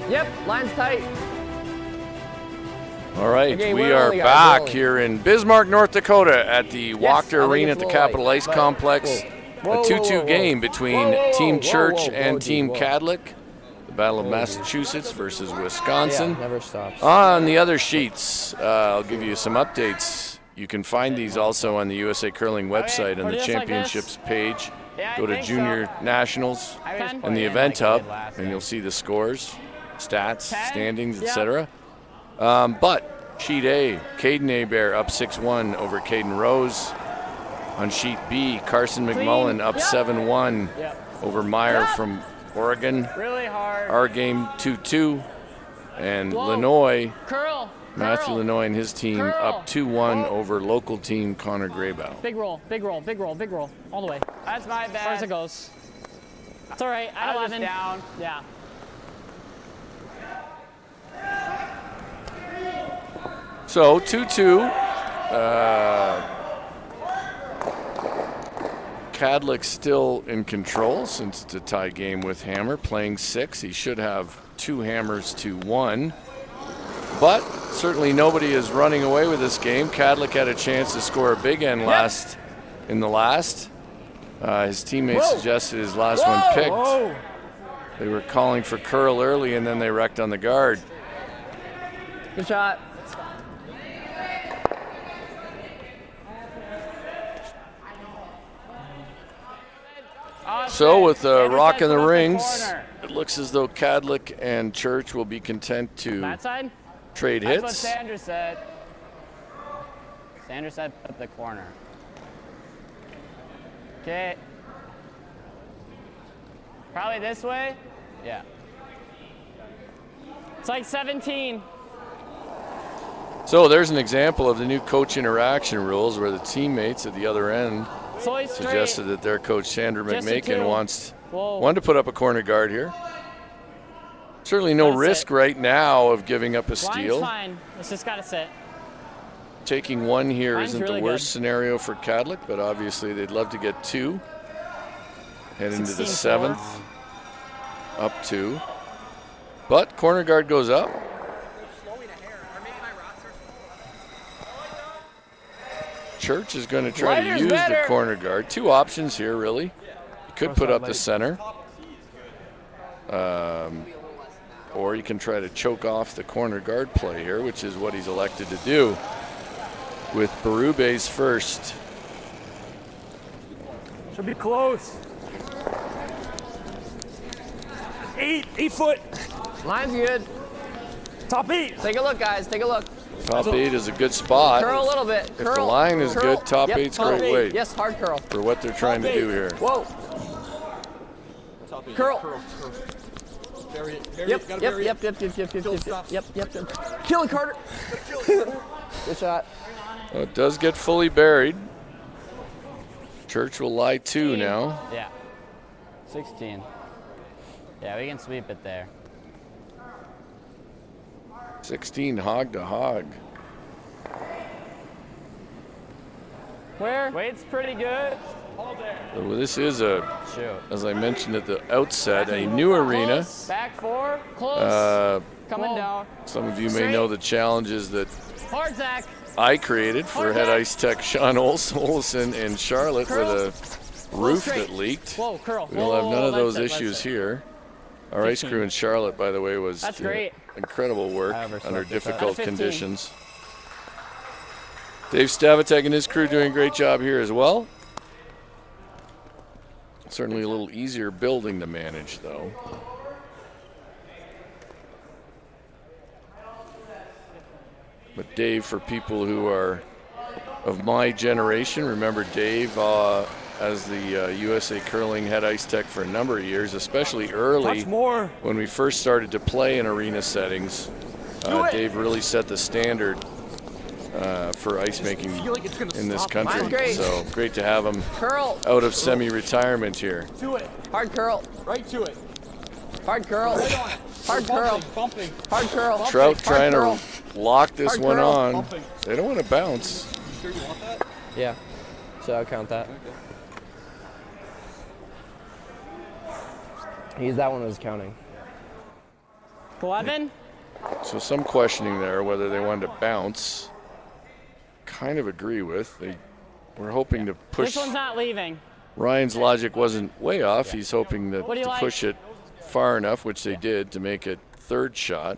Yep, line's tight. All right, Okay, we we're are only, guys, back we're only. here in Bismarck, North Dakota at the Wachter I think Arena it's at the a little Capitol light, Ice but- Complex. Whoa, A 2-2 whoa, whoa, game whoa. between Whoa, whoa, Team whoa, Church whoa, and whoa, Team whoa. Kadlec. The Battle of Massachusetts versus Wisconsin. Yeah, never stops. On the other sheets, I'll give you some updates. You can find these also on the USA Curling website on the just like championships page. Yeah, I Go to think Junior so. Nationals I was and playing the like Event I Hub, did last and night. you'll see the scores, stats, 10? standings, Yep. etc. But Sheet A, Caden Abear up 6-1 over Caden Rose. On Sheet B, Carson McMullen up Yep. 7-1 Yep. over Meyer Yep. from Oregon. Really hard. Our game 2-2. And Whoa. Lenoy, Curl. Matthew Curl. Lenoy and his team Curl. up 2-1 Whoa. over local team Connor Graybow. Big roll, big roll, big roll, big roll. All the way. That's my As far as bad. it goes. It's all right. At I was 11. down. Yeah. So 2-2. Kadlec still in control since it's a tie game with Hammer, playing 6. He should have 2 hammers to 1. But certainly nobody is running away with this game. Kadlec had a chance to score a big end in the last. His teammates suggested his last one picked. They were calling for curl early and then they wrecked on the guard. Good shot. So with a rock in the Sanders rings, says corner. it looks as though Kadlec and Church will be content to That side? trade That's what hits. Sanders said. Sanders said put the corner. Okay. Probably this way? Yeah. It's like 17. So there's an example of the new coach interaction rules where the teammates at the other end So he's straight. suggested that their coach Sandra Just a McMakin two. wants Whoa. one to put up a corner guard here. Certainly no Gotta risk sit. right now of giving up a Line's steal. fine. It's just got to sit. Taking one here Line's isn't really the worst good. scenario for Kadlec, but obviously they'd love to get 2. Head into the 16-4. 7th, up 2. But corner guard goes up. Church is going to try Lighter's to use better. the corner guard. 2 options here, really. You could put up the center. Or you can try to choke off the corner guard play here, which is what he's elected to do. With Berube's first. Should be close. 8 foot. Line's good. Top 8. Take a look, guys. Take a look. Top 8 is a good spot. Curl a little bit. If Curl. the line is Curl. good, top Yep, 8's top great eight. weight Yes, hard curl. for what they're trying to do here. Whoa. Curl. Bury it. Bury Yep, it. Gotta yep, bury yep, it. yep, yep, yep, Still yep, stops. yep, yep, yep. Kill it, Carter. Good shot. Well, it does get fully buried. Church will lie 2 now. Yeah. 16. Yeah, we can sweep it there. 16 hog to hog. Where? Weight's pretty good. So this is Shoot. as I mentioned at the outset, a new arena. Close. Back 4. Close. Coming Whoa. down. Some of you may know the challenges that Hard, Zach. I created for head ice tech Sean Olson in Charlotte with a roof straight. that leaked. Whoa, curl. We'll have none of Whoa, those that's it, issues that's it. here. Our ice crew in Charlotte, by the way, was That's doing great. incredible work I overslept under it. difficult 15. conditions. Dave Stavatek and his crew doing a great job here as well. Certainly a little easier building to manage, though. But Dave, for people who are of my generation, remember Dave as the USA Curling head ice tech for a number of years, especially early Touch more. when we first started to play in arena settings. Dave really set the standard for ice making in this country. Mine's great. So great to have him Curl. out of semi-retirement here. To it. Hard curl. Right to it. Hard curl. Right on it. Hard curl. Bumping. Hard curl. Trout Hard trying curl. to lock this Hard one curl. on. Bumping. They don't want to bounce. Sure you want that? Yeah. So I'll count that. That one was counting. 11. So some questioning there whether they wanted to bounce. Kind of agree with. They were hoping to push. This one's not leaving. Ryan's logic wasn't way off. He's hoping that What do you to like? push it far enough, which they did, to make it third shot.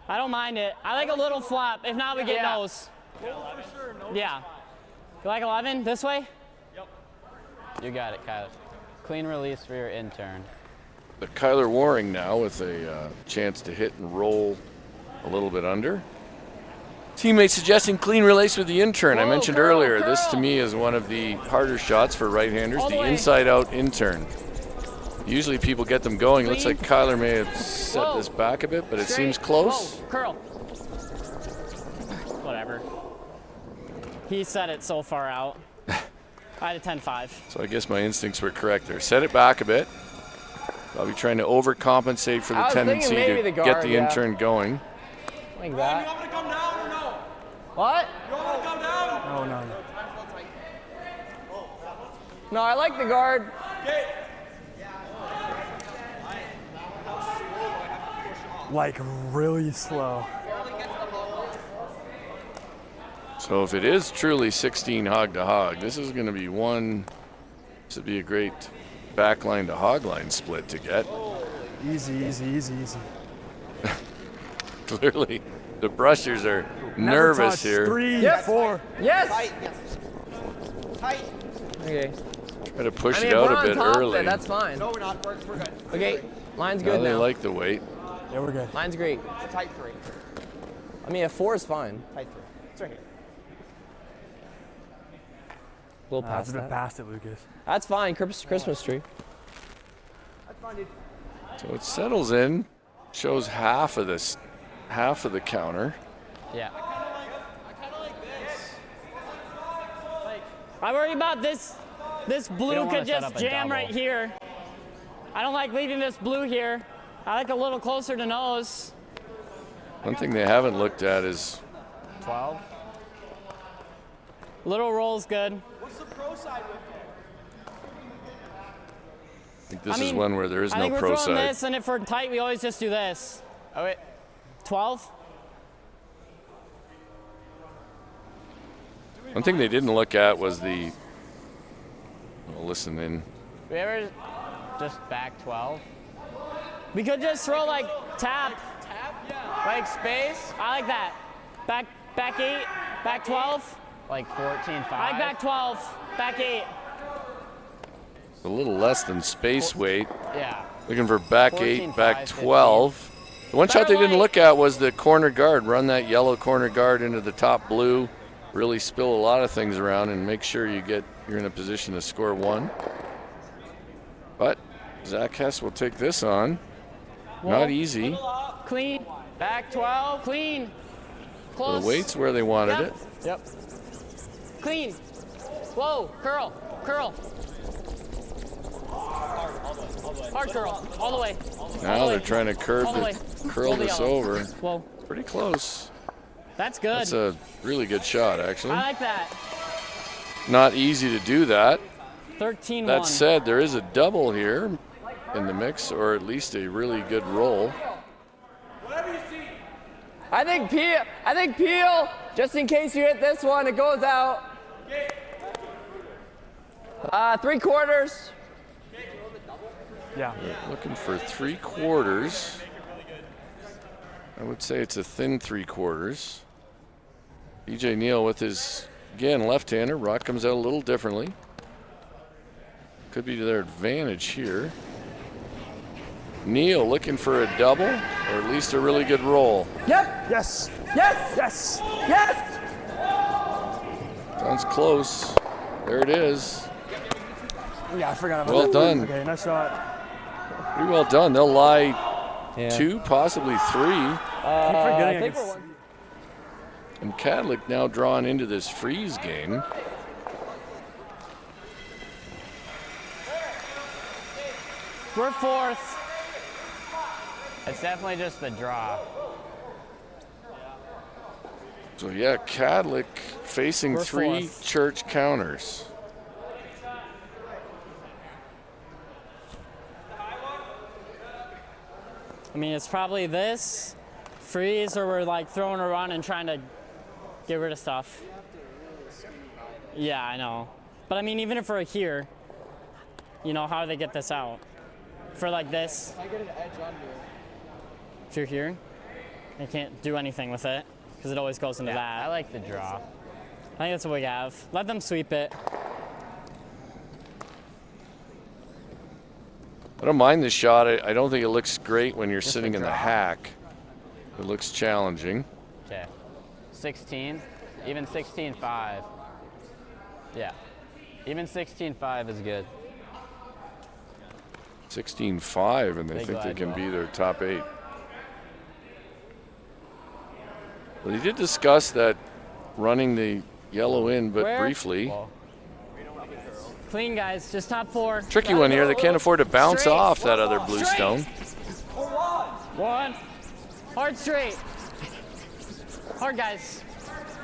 I don't mind it. I like a little flop. If not, we get nose. Yeah. You like 11? This way? You got it, Kyler. Clean release for your intern. But Kyler Waring now with a chance to hit and roll a little bit under. Teammate suggesting clean release with the intern. I mentioned earlier, this to me is one of the harder shots for right-handers, the inside-out intern. Usually people get them going. Looks like Kyler may have set this back a bit, but it seems close. Whoa. Curl. Whatever. He set it so far out. I had a 10-5. So I guess my instincts were correct there. Set it back a bit. Probably trying to overcompensate for the tendency to get the intern going. Like that. You want me to come down or no? What? You want me to come down? Oh, no. No, I like the guard. Okay. Like really slow. So if it is truly 16 hog to hog, this is going to be one. This would be a great backline to hog line split to get. Easy, easy, easy, easy. Clearly, the brushers are Never nervous touch. here. 3, Yep. 4. Yes. Tight. Okay. Try to push I mean, it if out we're a on bit top, early. then that's fine. No, we're not. We're good. Okay. Line's Now good they now. like the weight. Yeah, we're good. Line's great. It's a tight 3. I mean, a 4 is fine. Tight 3. It's right here. A little It's past a bit that. past it, Lucas. That's fine. Christmas tree. That's fine, dude. So it settles in, shows half of the counter. Yeah. I worry about this. This blue don't wanna could set just up a jam double. right here. I don't like leaving this blue here. I like a little closer to nose. One thing they haven't looked at is 12. Little roll's good. What's the pro side with you? I think this is one where there is I no think we're pro throwing side. this, and if we're tight, we always just do this. Oh wait. 12. One thing they didn't look at was the. Well, listen in. We ever just back 12? We could just throw like tap. Like space? I like that. Back 8, back 12. Like 14-5? I like back 12, back 8. A little less than space weight. Yeah. Looking for back 14, 8, back 5, 12. The one shot they didn't light. look at was the corner guard. Run that yellow corner guard into the top blue. Really spill a lot of things around and make sure you're in a position to score 1. But Zach Hess will take this on. Not easy. Clean. Back 12. Clean. The Close. weight's where they wanted Yep. it. Yep. Clean. Whoa. Curl. Curl. Hard curl. All the way. Now they're trying to All the way. curl Hold the this yellow. over. Whoa. Pretty close. That's good. That's a really good shot, actually. I like that. Not easy to do that. 13-1. That said, there is a double here in the mix, or at least a really good roll. I think peel, just in case you hit this one, it goes out. 3/4. Yeah. Looking for 3/4. I would say it's a thin 3/4. BJ Neal with his, again, left-hander. Rock comes out a little differently. Could be to their advantage here. Neal looking for a double, or at least a really good roll. Yep. Yes. Yes. Yes. Yes. Sounds close. There it is. Yeah, I forgot about Well that. done. Okay, nice shot. Pretty well done. They'll lie Yeah. 2, possibly 3. Keep forgetting I think I we're can And Kadlec now drawn into this freeze game. We're 4th. It's definitely just the draw. So yeah, Kadlec facing We're 3 fourth. church counters. I mean, it's probably this, freeze, or we're like throwing a run and trying to get rid of stuff. Yeah, I know. But I mean, even if we're here, you know, how do they get this out? For like this. If I get an edge under. If you're here, they can't do anything with it because it always goes into that. I like the draw. I think that's what we have. Let them sweep it. I don't mind this shot. I don't think it looks great when you're sitting in the hack. It looks challenging. Okay. 16, even 16.5. Yeah. Even 16.5 is good. 16-5, and they Big think they glide can ball. be their top 8. Well, he did discuss that running the yellow in, but Where? briefly. Well, Clean, guys. Just top 4. Tricky one here. They can't afford to bounce Straight. off that other blue Straight. stone. 1. Hard straight. Hard, guys.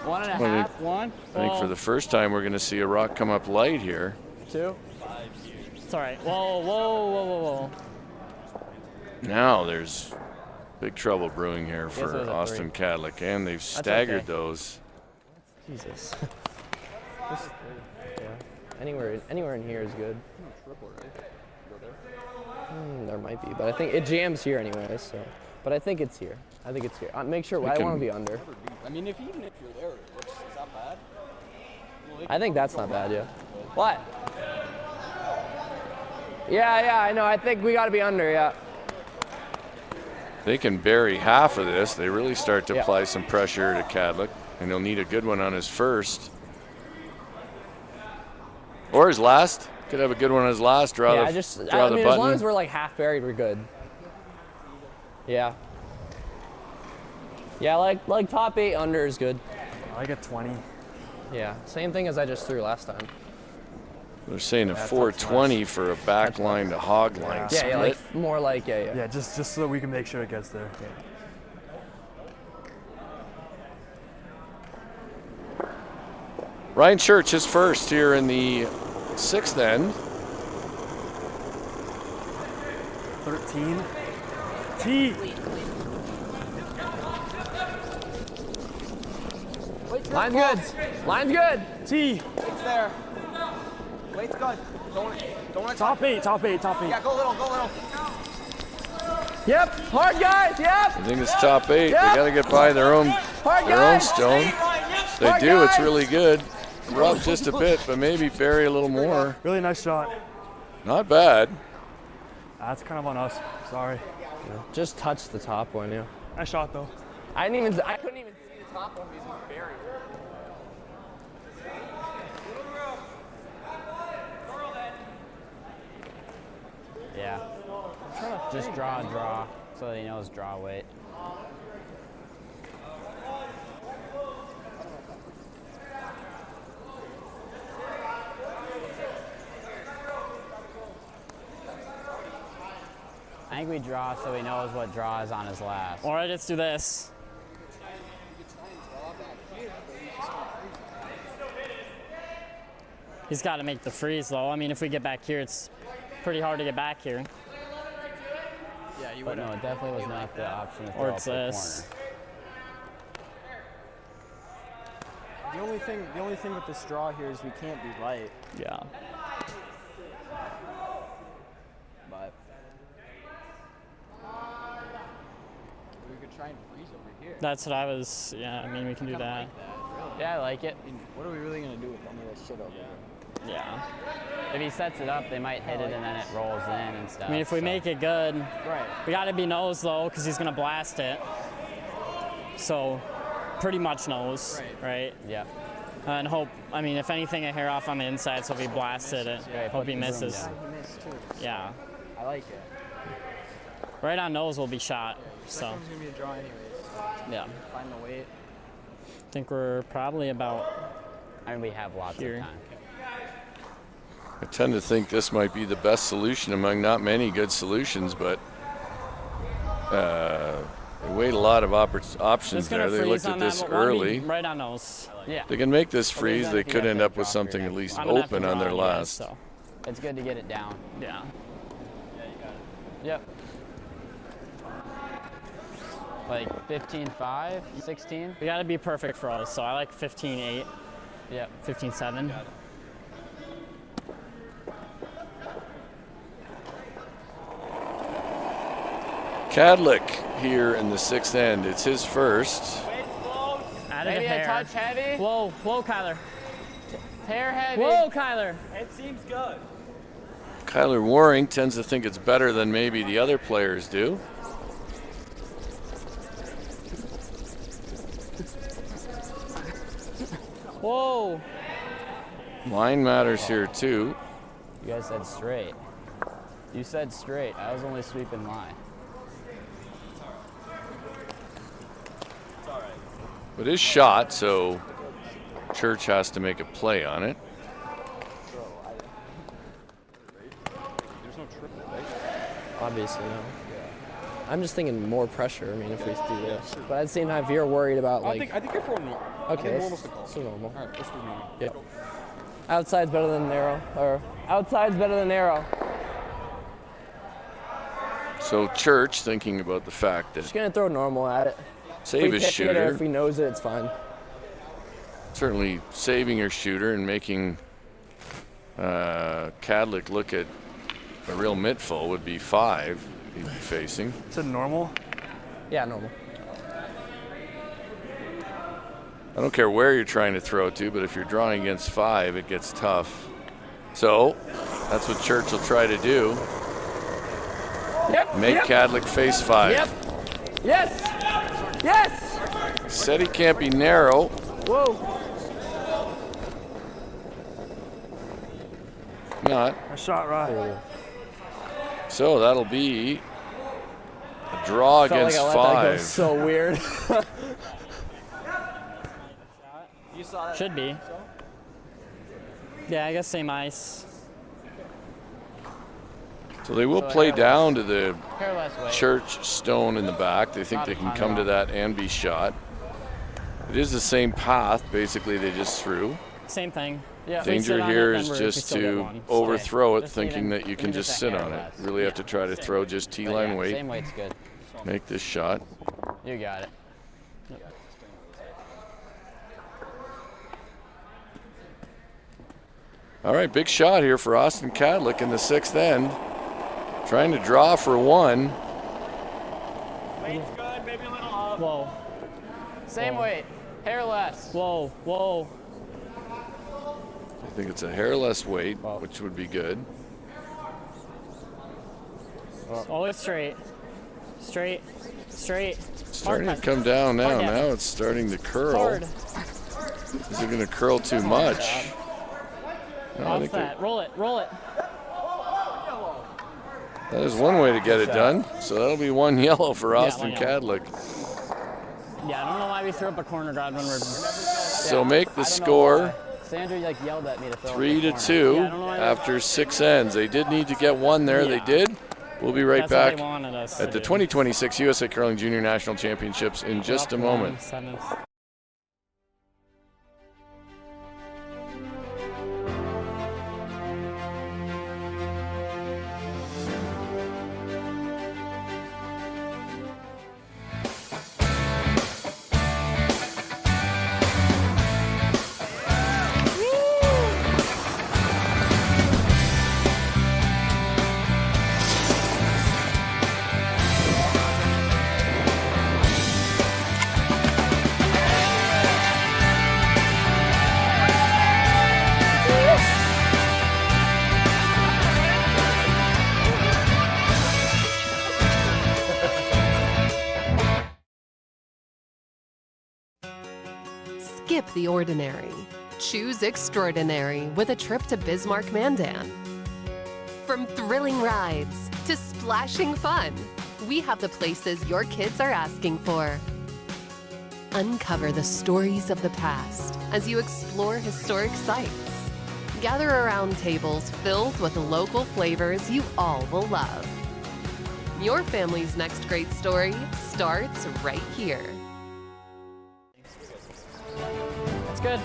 1.5. Well, 1. I think for the first time we're going to see a rock come up light here. 2. It's all right. Whoa, whoa, whoa, whoa, whoa. Now there's big trouble brewing here it for was a Austin Kadlec, and they've staggered okay. those. Jesus. Anywhere in here is good. There might be, but I think it jams here anyways. So, but I think it's here. I think it's here. Make sure. I want to be under. I mean, even if you're there, is that bad? I think that's not bad, yeah. What? Yeah, I know. I think we got to be under, yeah. They can bury half of this. They really start to Yeah. apply some pressure to Kadlec, and he'll need a good one on his first. Or his last. Could have a good one on his last. Draw Yeah, the, I mean, draw the button. as long as we're like half buried, we're good. Yeah. Yeah, like top 8 under is good. I get 20. Yeah, same thing as I just threw last time. They're saying a Yeah, 420 for a back line to hog line Yeah, split. like more like yeah. Yeah, just so that we can make sure it gets there. Ryan Church is first here in the 6th end. 13. T. Line's good. Line's good. T. It's there. Weight's good. Don't want to Top 8, top 8, top 8. Yeah, go little, go little. Yep. Hard guys. Yep. I think it's top 8. Yeah. They got to get by their own stone. If they Hard do, it's guys. really good. Rub just a bit, but maybe bury a little more. Really nice shot. Not bad. That's kind of on us. Sorry. Just touch the top one, yeah. Nice shot though. I couldn't even see the top one because it was buried. Yeah. Just draw, so he knows draw weight. I think we draw so he knows what draw is on his last. All right, let's do this. He's got to make the freeze, though. I mean, if we get back here, it's pretty hard to get back here. Yeah, you But no, it definitely was not the option to Or throw it's up the this. corner. The only thing with this draw here is we can't be light. Yeah. But we could try and freeze over here. That's what I was, yeah, I mean, we can do that. Yeah, I like it. I mean, what are we really gonna do with any of this shit over here? Yeah. If he sets it up, they might hit it and then it rolls in and stuff. I mean, if we so. make it good, Right. we got to be nose, though, because he's going to blast it. So, pretty much nose, right? Yeah. And hope, I mean, if anything, a hair off on the inside, so if he blasted it, Yeah, hope he put the zoom misses. down. He missed too. Yeah. I like it. Right on nose will be shot, so, It's gonna be a draw anyways. yeah. Find the weight. I think we're probably about And we have lots Here. of time. I tend to think this might be the best solution among not many good solutions, but they weighed a lot of options just going there. to They freeze looked at on this that one. early. Right on nose. Yeah. They can make this freeze. then They if you could have end to up with drop something your at head. least I'm gonna have to open on draw their anyways, last. so, It's good to get it down. yeah. Yep. Like 15.5, 16? We gotta be perfect for us, so I like 15.8, Yep. 15.7. Kadlec here in the 6th end. It's his first. Added Maybe a hair. a touch heavy? Whoa, whoa, Kyler. Hair heavy. Whoa, Kyler. It seems good. Kyler Waring tends to think it's better than maybe the other players do. Whoa. Line matters here too. You guys said straight. You said straight. I was only sweeping line. But his shot, so Church has to make a play on it. Obviously, no. I'm just thinking more pressure. I mean, if we do this, but at the same time, if you're worried about like, I think you're throwing normal. okay, Normal's the call. so normal. All right, let's do normal. Yep. Outside's better than narrow, or outside's better than narrow. So Church thinking about the fact that Just gonna throw normal at it. save if we his pitch it or shooter, if he knows it, it's fine. certainly saving your shooter and making Kadlec look at a real mittful would be 5 he'd be facing. Is it normal? Yeah, normal. I don't care where you're trying to throw to, but if you're drawing against 5, it gets tough. So that's what Church will try to do. Yep. Make yep. Kadlec face 5. Yep. Yes. Yes. Said he can't be narrow. Whoa. Not. I shot right. So that'll be a draw Felt against like I let that go 5. so weird. You saw that? Should be. Yeah, I guess same ice. So they will play down to the Hair less weight. Church stone in the back. They think they can come to that and be shot. It is the same path, basically, they just threw. Same thing. Yeah. Danger here is we just still get to one. overthrow it, Just thinking even- that you can even just just a sit hair on it. less. Really have to try to throw just But T-line yeah, weight, Same weight's good. make this shot. You got it. All right, big shot here for Austin Kadlec in the 6th end. Trying to draw for 1. Weight's good, maybe a little up. Whoa, Same weight. Hair less. whoa, whoa. I think it's a hair less weight, which would be good. Always straight. Straight, straight. Starting to Hard come down now. Hard Now heavy. it's starting to curl. Hard. Is it going to curl too much? No, I Off think that. Roll it, roll it. that is one way to get it done. So that'll be 1 yellow for Austin one yellow. Kadlec. Yeah, I don't know why we threw up a corner guard when we're. So make the I don't know score why. Sandra like yelled at me to throw 3 to corner. 2 Yeah, I don't know why after 6 ends. They did need to get 1 there. They Yeah. did. We'll be right That's what back they wanted us at to the do. 2026 USA Curling Junior National Championships in just a moment. 7. Skip the ordinary. Choose extraordinary with a trip to Bismarck Mandan. From thrilling rides to splashing fun, we have the places your kids are asking for. Uncover the stories of the past as you explore historic sites. Gather around tables filled with the local flavors you all will love. Your family's next great story starts right here. That's good.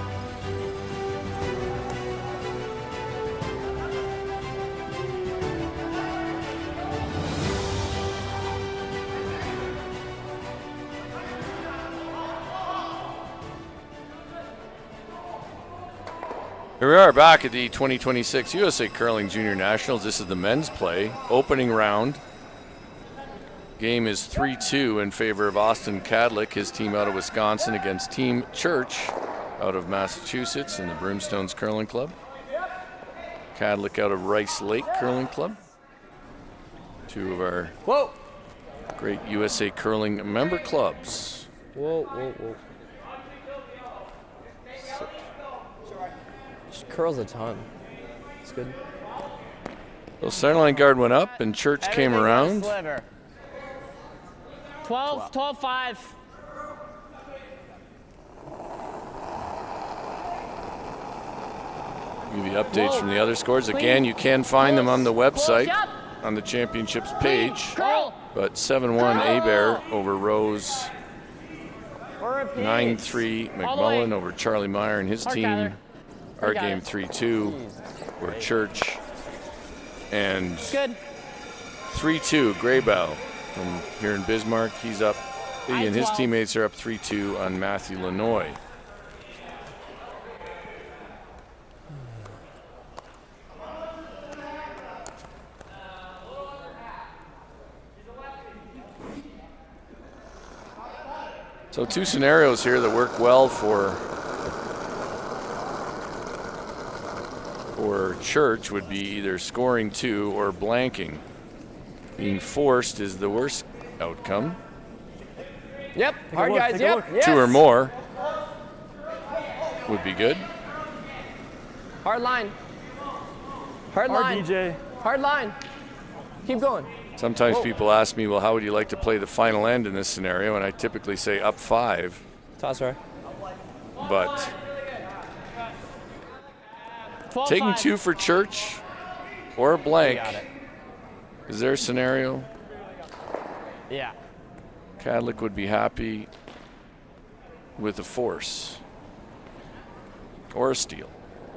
Here we are back at the 2026 USA Curling Junior Nationals. This is the men's play, opening round. Game is 3-2 in favor of Austin Kadlec, his team out of Wisconsin, against Team Church out of Massachusetts in the Brimstones Curling Club. Kadlec out of Rice Lake Curling Club. Two of our great USA Curling member clubs. Whoa. She curls a ton. It's good. So centerline guard went up and Church came around. 12-5. Give you updates from the other scores. Again, you can find them on the website on the championships page. But 7-1 Abear over Rose. 9-3 McMullen over Charlie Meyer and his team. Our game 3-2 for Church. And 3-2 Graybow from here in Bismarck. He's up. He and his teammates are up 3-2 on Matthew Lanoy. So two scenarios here that work well for Church would be either scoring 2 or blanking. Being forced is the worst outcome. Yep, hard guys, yep. Yes. 2 or more would be good. Hard line. Hard line. DJ. Hard line. Keep going. Sometimes people ask me, well, how would you like to play the final end in this scenario? And I typically say up 5. Toss her. But taking 2 for Church or a blank is there a scenario? Yeah. Kadlec would be happy with a force or a steal.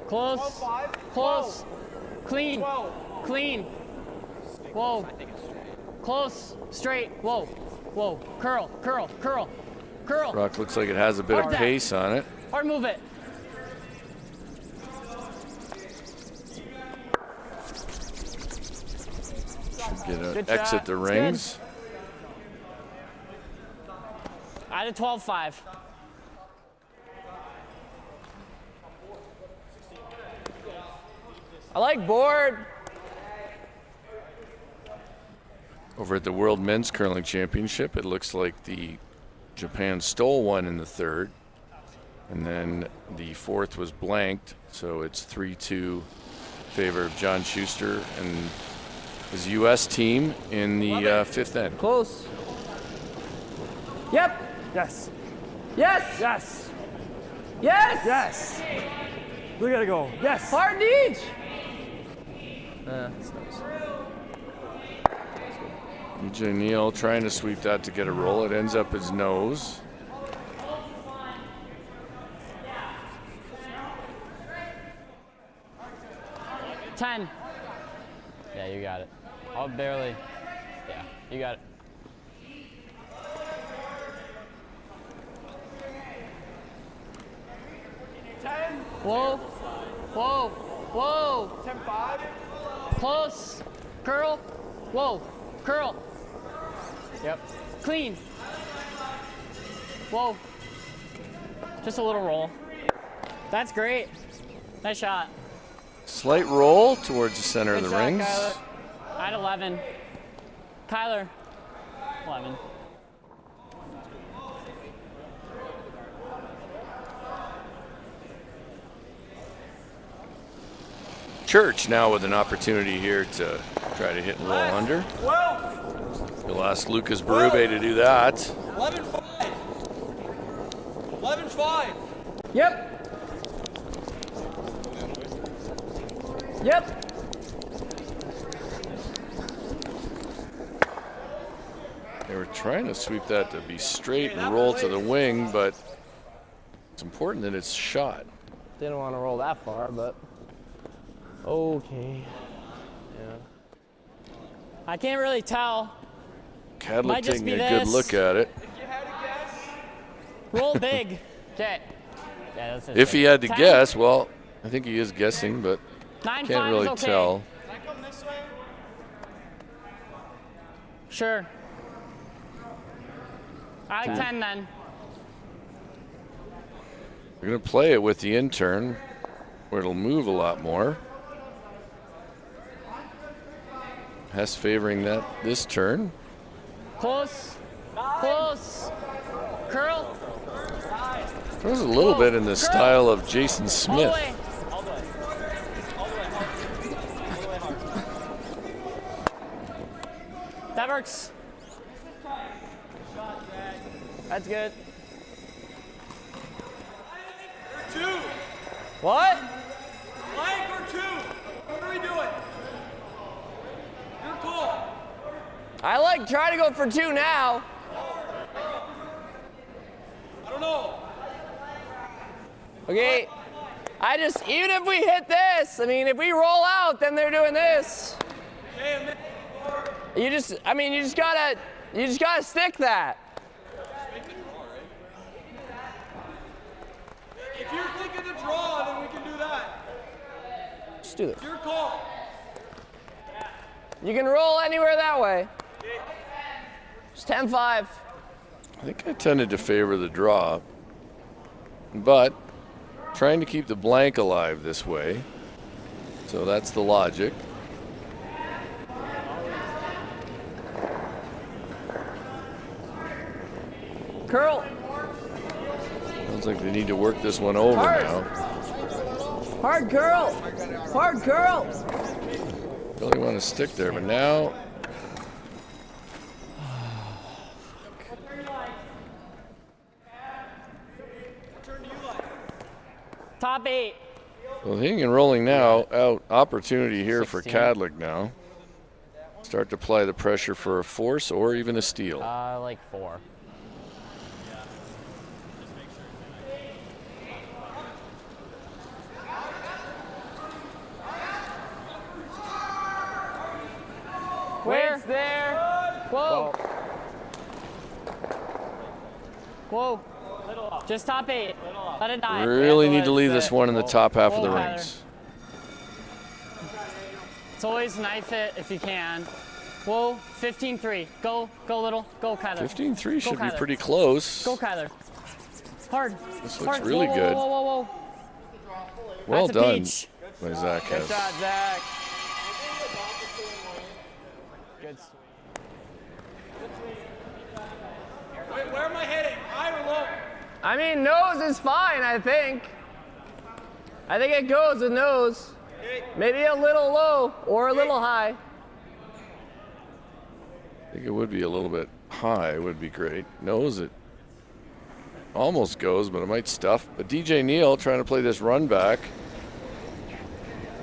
Close. Close. Clean. Clean. Whoa. Close. Straight. Whoa. Whoa. Curl. Curl. Curl. Curl. Rock looks like it has a bit of pace on it. Hard move it. Should exit the rings. I had a 12-5. I like board. Over at the World Men's Curling Championship, it looks like Japan stole one in the 3rd, and then the 4th was blanked, so it's 3-2 favor of John Schuster and his U.S. team in the 5th end. Close. Yep. Yes. Yes. Yes. Yes. Yes. Look at it go. Yes. Hard each. That's nice. EJ Neal trying to sweep that to get a roll. It ends up his nose. Ten. Yeah, you got it. I'll barely. Yeah, you got it. Whoa. Whoa. Whoa. 10-5. Close. Curl. Whoa. Curl. Yep. Clean. Whoa. Just a little roll. That's great. Nice shot. Slight roll towards the center of the shot, rings. Kyler. I had 11. Kyler. 11. Church now with an opportunity here to try to hit and roll under. 12. You'll ask Lucas Berube to do that. 11-5. 11-5. Yep. Yep. They were trying to sweep that to be straight and roll to the wing, but it's important that it's shot. Didn't want to roll that far, but okay. Yeah. I can't really tell. Kadlec Might just taking be a good this. look at it. If you had to guess, Roll big. Okay. Yeah, that's it. If he had to 10. guess, well, I think he is guessing, but 9-5 can't really is okay. tell. Can I come this way? Sure. I like 10 then. We're going to play it with the intern, where it'll move a lot more. Hess favoring this turn. Close. Close. Curl. Throws a little bit in the style of Jason All the Smith. way. All the way. All the way hard. All the way hard. That works. That's good. Two. What? Blank or two. What are we doing? Your call. I like trying to go for 2 now. I don't know. Okay. Even if we hit this, I mean, if we roll out, then they're doing this. You just gotta stick that. If you're thinking to draw, then we can do that. Just do this. It's your call. You can roll anywhere that way. It's 10-5. I think I tended to favor the draw, but trying to keep the blank alive this way. So that's the logic. Curl. Sounds like they need to work this one over Hard. now. Hard curl. Hard curl. Really want to stick there, but now Top 8. well, hitting and rolling now. Out opportunity here 16. for Kadlec now. Start to apply the pressure for a force or even a steal. Like 4. Where? There. Whoa. Whoa. Just top 8. Let it die. Really need to leave this one in the top half of the Tyler. rings. It's always knife it if you can. Whoa, 15-3. Go, little. Go, Kyler. 15-3 should be Kyler. pretty close. Go, Kyler. Hard. This Hard. looks really whoa, good. Whoa, whoa, whoa, whoa. Well That's a done peach. by Zach Good Hess. shot, Zach. Good. Wait, where am I hitting? High or low? I mean, nose is fine, I think. I think it goes with nose. Maybe a little low or a little high. I think it would be a little bit high, would be great. Nose it almost goes, but it might stuff. But DJ Neal trying to play this run back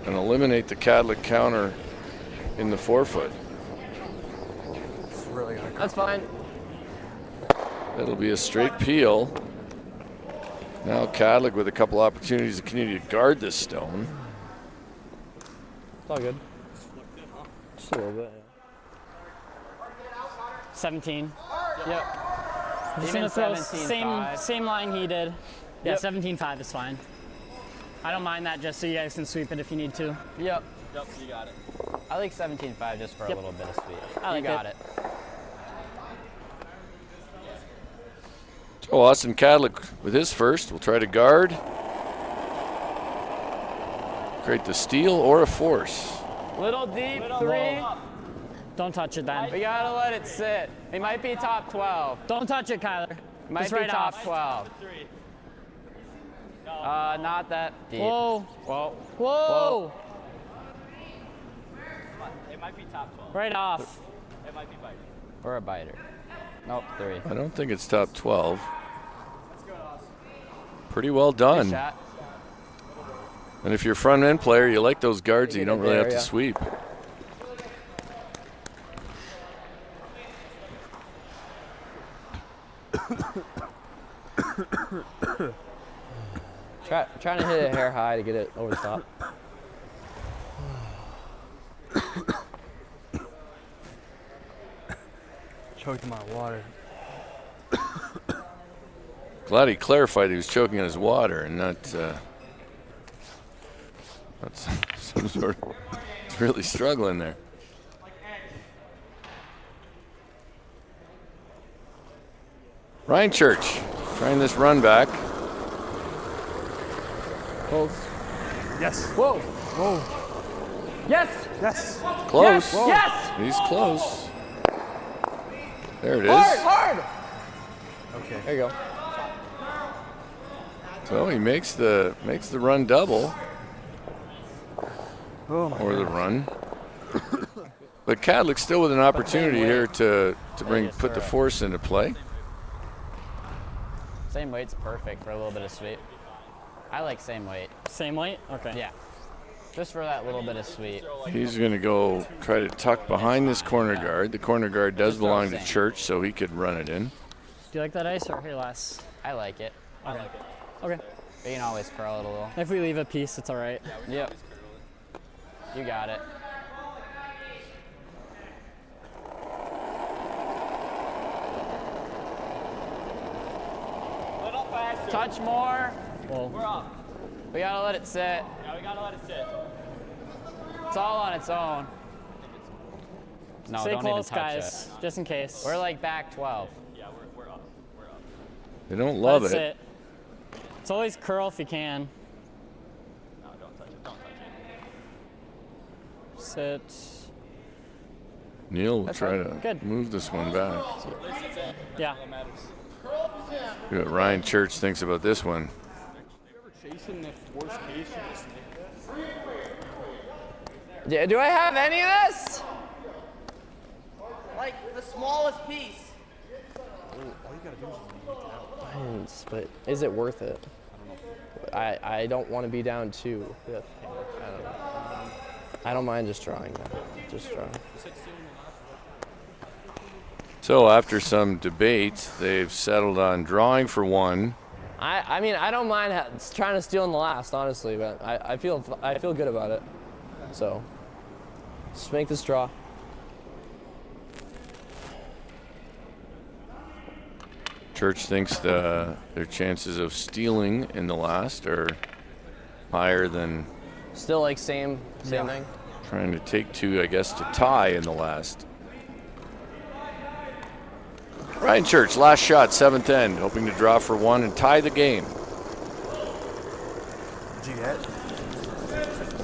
and eliminate the Kadlec counter in the forefoot. It's really gonna That's fine. It'll be a straight peel. Now Kadlec with a couple opportunities to continue to guard this stone. It's all good. Just a little bit. 17. Yep. Just Even gonna throw 17-5. same line he did. Yeah, Yep. 17-5 is fine. I don't mind that, just so you guys can sweep it if you need to. Yep. Yep, you got it. I like 17-5 just for Yep. a little bit of speed. I like you got it. it. So Austin Kadlec with his first will try to guard. Create the steal or a force. Little deep, 3. Don't touch it then. We gotta let it sit. It might be top 12. Don't touch it, Kyler. Might Just be right top off. 12. Not that deep. Whoa. Whoa. Whoa. It might be top 12. Right off. It might be bite. Or a biter. Nope, 3. I don't think it's top 12. Pretty well done. Good shot. And if you're a front end player, you like those guards, you don't really have to Yeah. sweep. Trying to hit it hair high to get it over the top. choked on my water. Glad he clarified he was choking on his water and not That's some sort of, it's really struggling there. Ryan Church trying this run back. Close. Yes. Whoa. Whoa. Yes. Yes. Close. Yes. He's close. There it is. Hard. Okay. There you go. So he makes the run double. Oh my Or the run. But Kadlec still with an opportunity here to put the force into play. Same weight's perfect for a little bit of sweep. I like same weight. Same weight? Okay. Yeah. Just for that little bit of sweep. He's going to go try to tuck behind this corner guard. The corner guard does belong to Church, so he could run it in. Do you like that ice or here less? I like it. Okay. Okay. But you can always curl it a little. If we leave a piece, it's all right. Yep. You got it. Little faster. Touch more. Well, We're up. we gotta let it sit. Yeah, we gotta let it sit. It's all on its own. No, Stay don't close, even touch guys, it. just in case. We're like back 12. Yeah, we're up. We're up. They don't love That's it. It's always curl if you can. No, don't touch it. Don't touch it. Sit. Neil will That's try fine. to Good. move this one back. Yeah. See what Ryan Church thinks about this one. Chasing the worst case, you just Yeah, do I have any of this? Like the smallest piece. But is it worth it? I don't want to be down 2. I don't know. I don't mind just drawing that. Just drawing. So after some debate, they've settled on drawing for 1. I mean, I don't mind trying to steal in the last, honestly, but I feel good about it. So, just make this draw. Church thinks their chances of stealing in the last are higher than Still like same thing. trying to take 2, I guess, to tie in the last. Ryan Church, last shot, 7th end, hoping to draw for 1 and tie the game. What'd you get?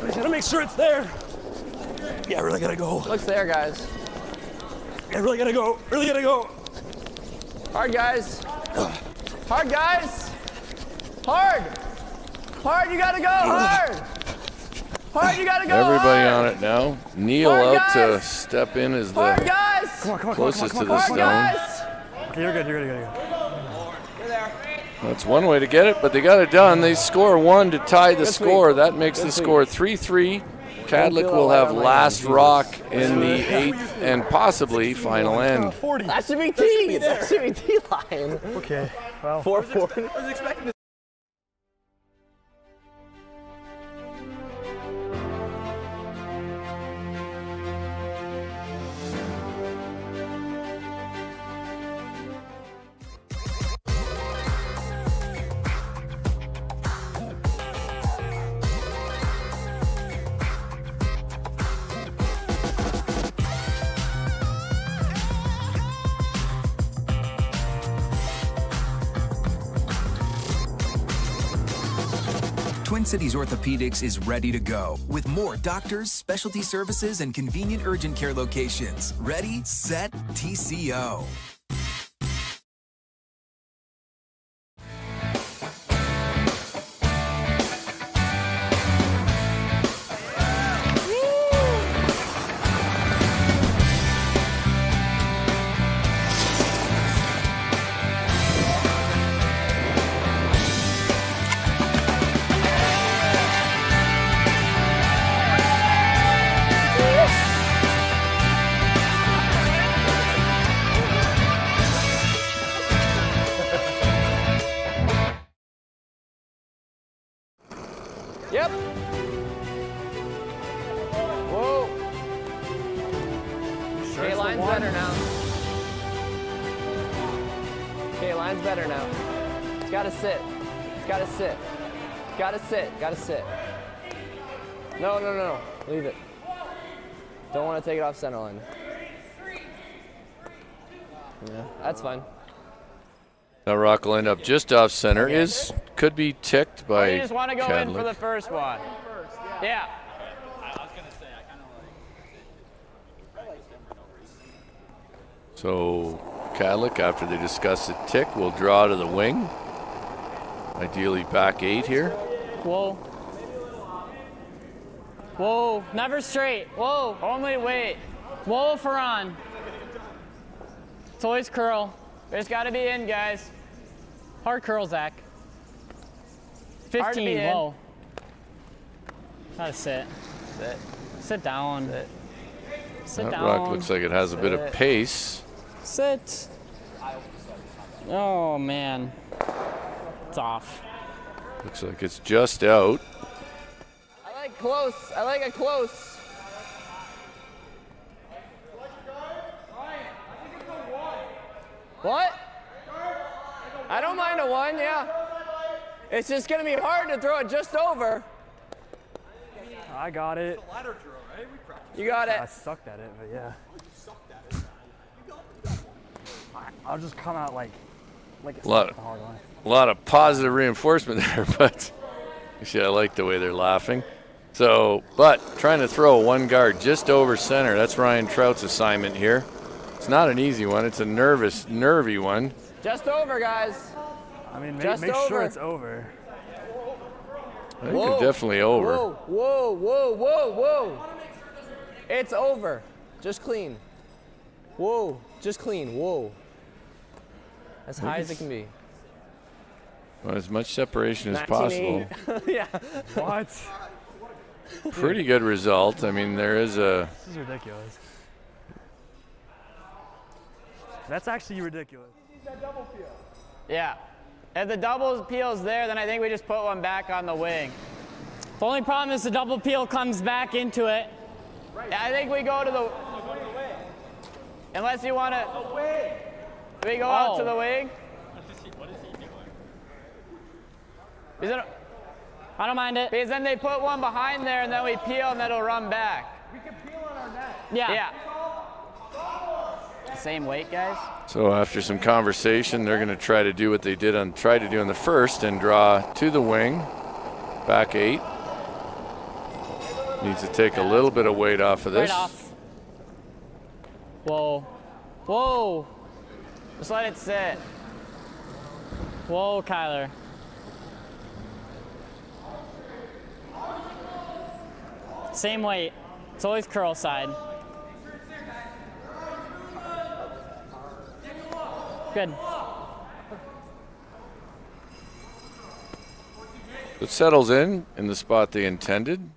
I just gotta make sure it's there. Yeah, I really gotta go. Looks there, guys. I really gotta go. Really gotta go. Hard, guys. Hard, guys. Hard. Hard, you gotta go. Hard. Hard, you gotta go. Everybody hard. on it now. Neil Hard, out guys. to step in as Hard, the guys. Come on, closest to the Hard, stone. guys. Okay, you're good, you're good, you're good. That's one way to get it, but they got it done. They score 1 to tie the score. That makes the score 3-3. Kadlec will have last rock in the 8th and possibly final end. 40. That should be T. That should be T line. Okay, well. 4-4. I was expecting to. Twin Cities Orthopedics is ready to go with more doctors, specialty services, and convenient urgent care locations. Ready, set, TCO. Yep. Whoa. Okay, line's better now. Okay, line's better now. It's gotta sit. It's gotta sit. It's gotta sit. Gotta sit. No. Leave it. Don't want to take it off center line. Yeah, that's fine. That rock will end up just off center. Could be ticked by You just want to go in for Kadlec. the first one. Yeah. So Kadlec, after they discuss the tick, will draw to the wing. Ideally back 8 here. Whoa. Whoa, never straight. Whoa. Only wait. Whoa, Ferran. It's always curl. Just got to be in, guys. Hard curl, Zach. Hard to be 15, in. whoa. Gotta sit. Sit. Sit down. Sit. Sit That down. rock looks like it has a bit of pace. Sit. Oh, man. It's off. Looks like it's just out. I like close. I like it close. What? I don't mind a 1, yeah. It's just going to be hard to throw it just over. I got it. You got I it. sucked at it, but yeah. I'll just come out like it's Lot- the hard line. A lot of positive reinforcement there, but actually I like the way they're laughing. So, but trying to throw one guard just over center, that's Ryan Trout's assignment here. It's not an easy one. It's a nervy one. Just over, guys. I mean, Just make sure over. it's over. I think it's definitely over. Whoa. It's over. Just clean. Whoa. Just clean. Whoa. As high as it can be. Well, as much separation as possible. 19.8. Yeah. What? Pretty good result. I mean, there is a... This is ridiculous. That's actually ridiculous. Yeah. If the double peel's there, then I think we just put one back on the wing. The only problem is the double peel comes back into it. Yeah, I think we go to the... Unless you want to... Do we go out to the wing? I don't mind it. Because then they put one behind there and then we peel and then it'll run back. We can peel on our net. Yeah. Same weight, guys? So after some conversation, they're going to try to do what they tried to do in the first and draw to the wing. Back 8. Needs to take a little bit of weight off of this. Right off. Whoa. Whoa. Just let it sit. Whoa, Kyler. Same weight. It's always curl side. Good. It settles in the spot they intended.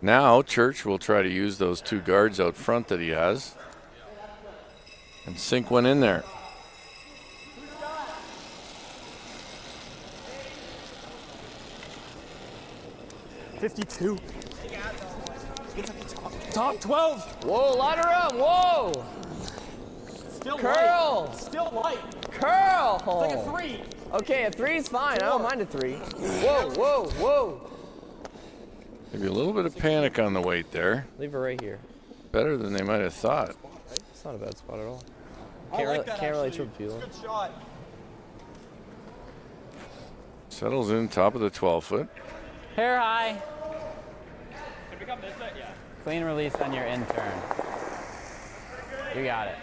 Now Church will try to use those 2 guards out front that he has and sink one in there. $52. Top 12. Whoa, lot of room. Whoa. Still Curl. light. Still light. Curl. It's like a 3. Okay, a 3's fine. I don't mind a 3. Whoa. Maybe a little bit of panic on the weight there. Leave it right here. Better than they might have thought. It's not a bad spot at all. I like that, Can't really actually. triple peel. Good shot. Settles in top of the 12-foot. Hair high. Clean release on your in turn. You got it.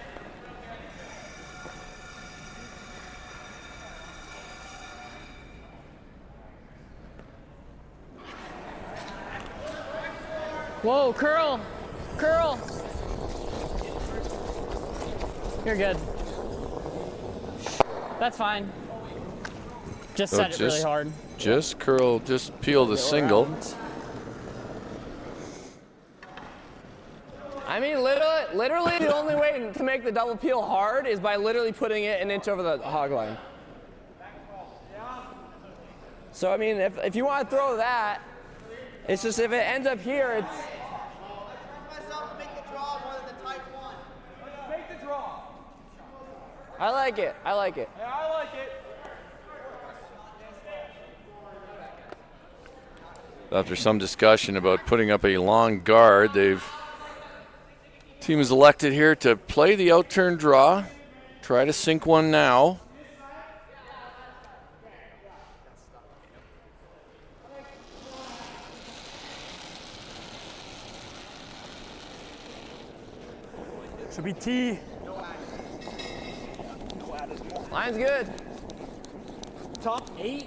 Whoa, curl. Curl. You're good. That's fine. Just So set it really hard. Just curl, just peel the single. I mean, literally the only way to make the double peel hard is by literally putting it an inch over the hog line. So, I mean, if you want to throw that, it's just if it ends up here, it's... Myself to make the draw more than the type 1. Make the draw. I like it. Yeah, I like it. After some discussion about putting up a long guard, team is elected here to play the out-turn draw, try to sink one now. Should be T. Line's good. Top 8.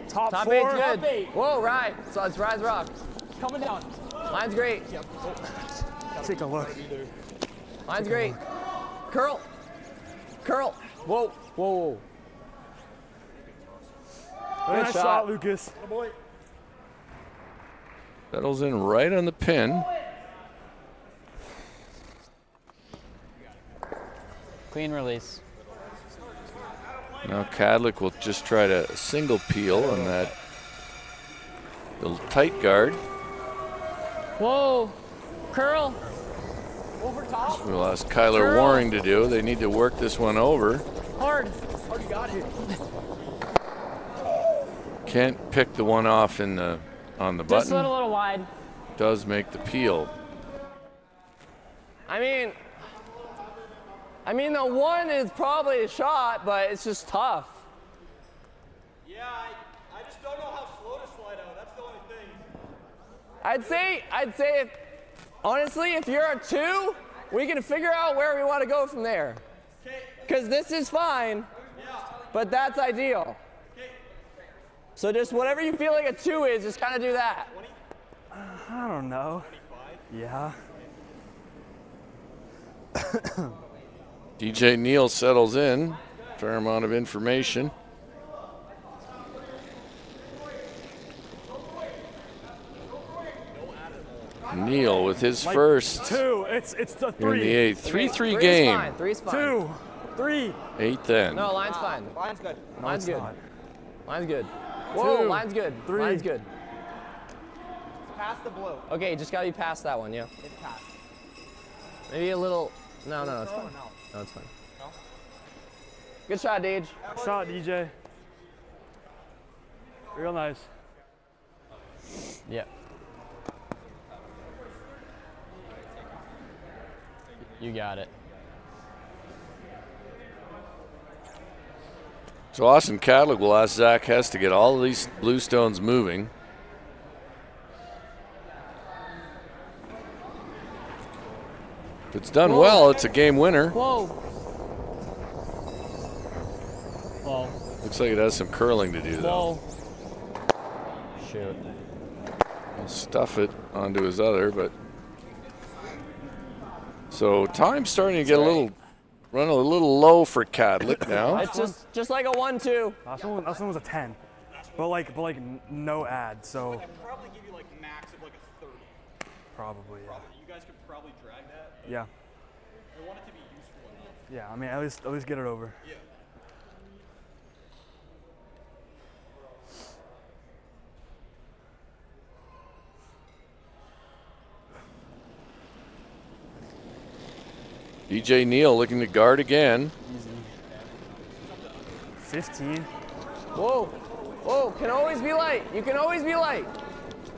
Top Top 4. eight's good. Top 8. Whoa, right. So it's rise rock. Coming down. Line's great. Take a look. Line's great. Curl. Curl. Whoa, whoa, whoa. Nice shot. shot, Lucas. Settles in right on the pin. Clean release. Now Kadlec will just try to single peel on that little tight guard. Whoa. Curl. Over top. We'll ask Kyler Waring to do. They need to work this one over. Hard. Already got it. Can't pick the one off on the Just button. a little wide. Does make the peel. I mean, the one is probably a shot, but it's just tough. Yeah, I just don't know how slow to slide out. That's the only thing. I'd say if, honestly, if you're a 2, we can figure out where we want to go from there. Because this is fine, but that's ideal. So just whatever you feel like a 2 is, just kind of do that. I don't know. Yeah. DJ Neal settles in. Fair amount of information. Neal with his first 2. It's the 3. in the eighth. 3-3 Three's game. Fine. Three's fine. 2. 3. 8th end. No, line's fine. Line's good. No, Line's it's good. not. Line's good. Whoa, 2, line's good. 3. Line's good. Pass the blue. Okay, just gotta be past that one, yeah. It's passed. Maybe a little. No, it's fine. No, it's fine. Good shot, Deej. Shot, DJ. Real nice. Yep. You got it. So Austin Kadlec will ask Zach Hess to get all of these blue stones moving. If it's done well, it's a game winner. Whoa. Whoa. Looks like it has some curling to do, though. Whoa. Shoot. He'll stuff it onto his other, but. So time's starting to get run a little low for Kadlec now. It's just like a 1-2. Last one was a 10. But like no ad, so. I could probably give you like max of like a 30. Probably, yeah. You guys could probably drag that. Yeah. I want it to be useful enough. Yeah, I mean, at least get it over. Yeah. DJ Neal looking to guard again. Easy. 15. Whoa. Whoa, can always be light. You can always be light.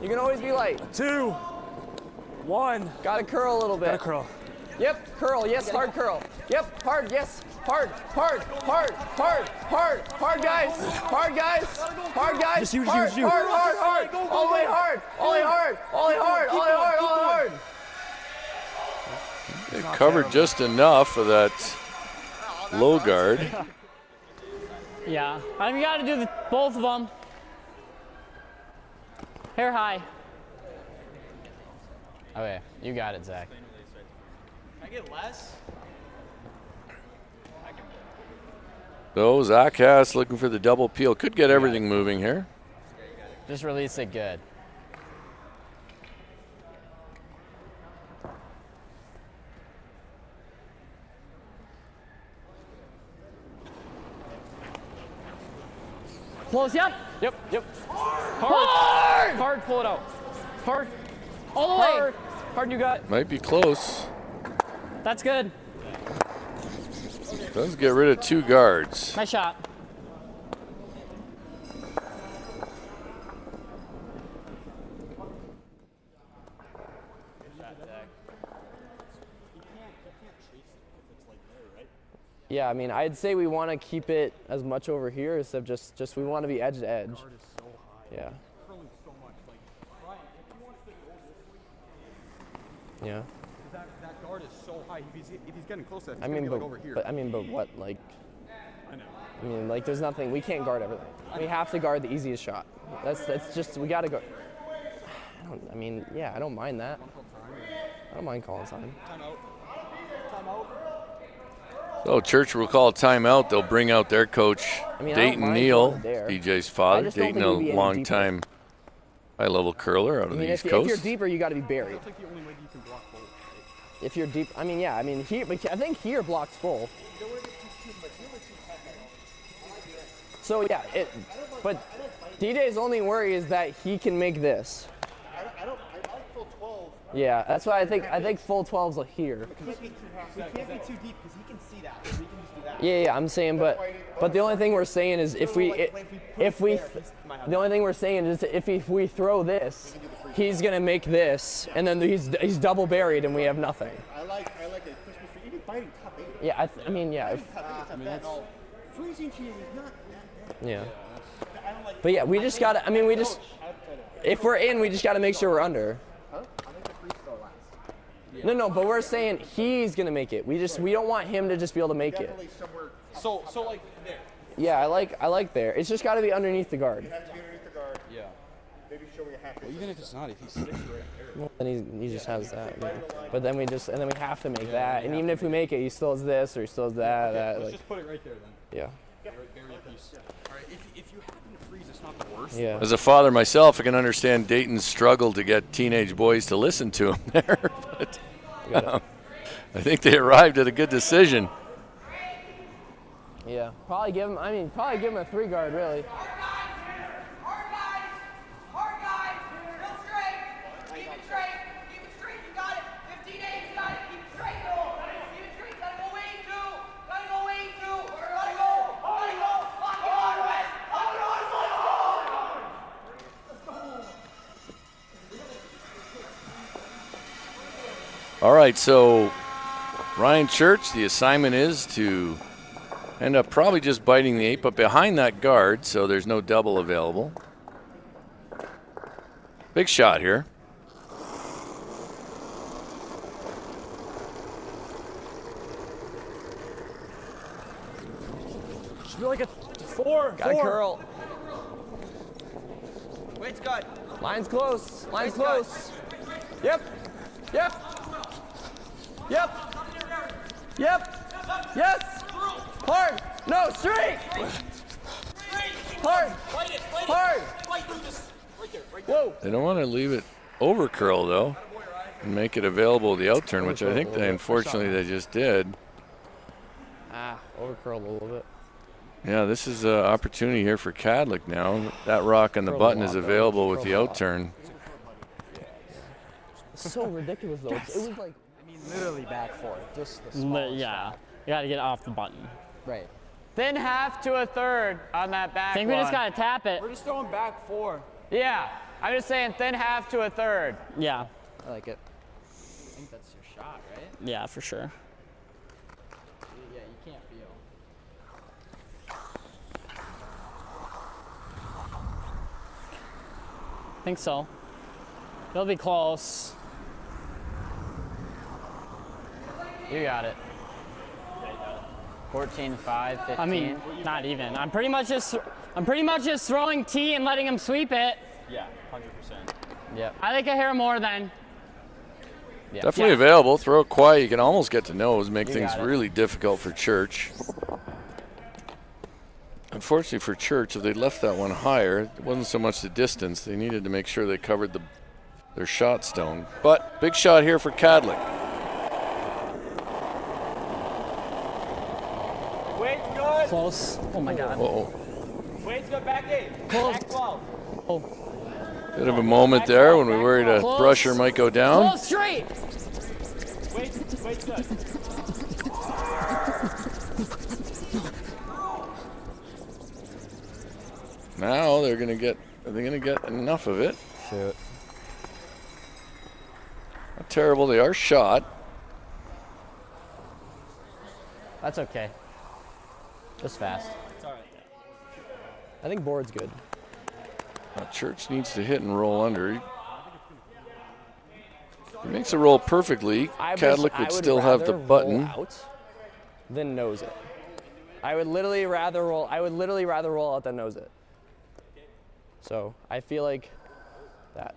You can always be light. 2. 1. Gotta curl a little bit. Gotta curl. Yep, curl, yes, hard curl. Yep, hard, yes, hard, hard, hard, hard, hard, hard, guys, hard, guys, hard, guys, Just you, hard, just you. hard, hard, hard, all the way hard, all the way hard, all the way hard, all the way hard, all the way hard. They covered just enough of that low guard. Yeah. I mean, you got to do both of them. Hair high. Okay, you got it, Zach. Can I get less? So Zach Hess looking for the double peel. Could get everything moving here. Just release it good. Close, yep. Yep. Hard! Hard, pull it out. Hard. All the way. Hard, hard you got. Might be close. That's good. Does get rid of 2 guards. Nice shot. Yeah, I mean, I'd say we want to keep it as much over here instead of just we want to be edge to edge. Guard is so high. Yeah. Curling so much. Like, Ryan, if you want to stick it over, Yeah. that guard is so high. If he's getting close to that, he's I mean, gonna be like over here. but what, like? I know. I mean, like, there's nothing. We can't guard everything. We have to guard the easiest shot. That's just we got to go. I mean, yeah, I don't mind that. I don't mind calling time. Timeout. Timeout. So Church will call a timeout. They'll bring out their coach, I mean, Dayton Neal, DJ's I father. just don't Dayton, think a we'd be any long-time high-level curler out I of mean, the East if Coast. you're deeper, you got to be buried. That's like the only way that you can block both. Right? If you're deep, I mean, yeah, I mean, here, but I think here blocks both. So yeah, but DJ's only worry is that he can make this. I like full 12. Yeah, that's why I think full 12's here. We can't be too deep because he can see that. We can just do that. Yeah, I'm saying, but the only thing we're saying is if we throw this, he's gonna make this, and then he's double buried, and we have nothing. I like a Christmas tree. Even biting top 8. Yeah, I mean, yeah. Freezing cheese is not that bad. Yeah. But yeah, we just gotta. I mean, if we're in, we just gotta make sure we're under. Huh? I think the free throw last. No, but we're saying he's gonna make it. We don't want him to just be able to make it. Definitely somewhere. So like there. Yeah, I like there. It's just gotta be underneath the guard. You have to be underneath the guard. Yeah. Maybe show me a half. Well, even if it's not, if he sits right there. Well, then he just has that. Yeah. But then we have to make that. And even if we make it, he still has this or he still has that. Let's like, just put it right there then. yeah. Bury a piece. All right. If you happen to freeze, it's not the worst. Yeah. As a father myself, I can understand Dayton's struggle to get teenage boys to listen to him there. But, I think they arrived at a good decision. Yeah. Probably give him a 3 guard really. All right, so Ryan Church, the assignment is to end up probably just biting the 8, but behind that guard, so there's no double available. Big shot here. Should be like a 4. Got a curl. Wait's good. Line's close. Line's close. Yep. Yep. Yep. Yep. Yes. Hard. No, straight. Hard. Hard. Whoa. They don't want to leave it over curl, though, and make it available to the out turn, which I think unfortunately they just did. Over curled a little bit. Yeah, this is an opportunity here for Kadlec now. That rock on the button is available with the out turn. So ridiculous, though. It was like. I mean, literally back 4. Just the smallest Yeah, you got to get off the button. Right. Thin half to a third on that back I think we just one. got to tap it. We're just throwing back 4. Yeah, I'm just saying thin half to a third. Yeah, I like it. I think that's your shot, right? yeah, for sure. Yeah, you can't feel. I think so. It'll be close. You got it. 14, 5, 15. I mean, not even. I'm pretty much just throwing T and letting him sweep it. Yeah, 100%. Yep. I think I hear more than. Yeah. Definitely available. Throw it quiet. You can almost get to nose, make You things got it. really difficult for Church. Unfortunately for Church, if they left that one higher, it wasn't so much the distance. They needed to make sure they covered their shot stone. But big shot here for Kadlec. Wait's good. Close. Oh my God. Uh-oh. Wait's good. Back 8. Close. Back 12. Oh. Bit of a moment there when we were worried a Close. brusher might go down. Close straight. Wait's good. Now they're gonna get. Are they gonna get enough of it? Shoot. Not terrible. They are shot. That's okay. Just fast. I think board's good. Church needs to hit and roll under. He makes a roll perfectly. Kadlec would still have the button. Out than nose it. I would literally rather roll out than nose it. So I feel like that.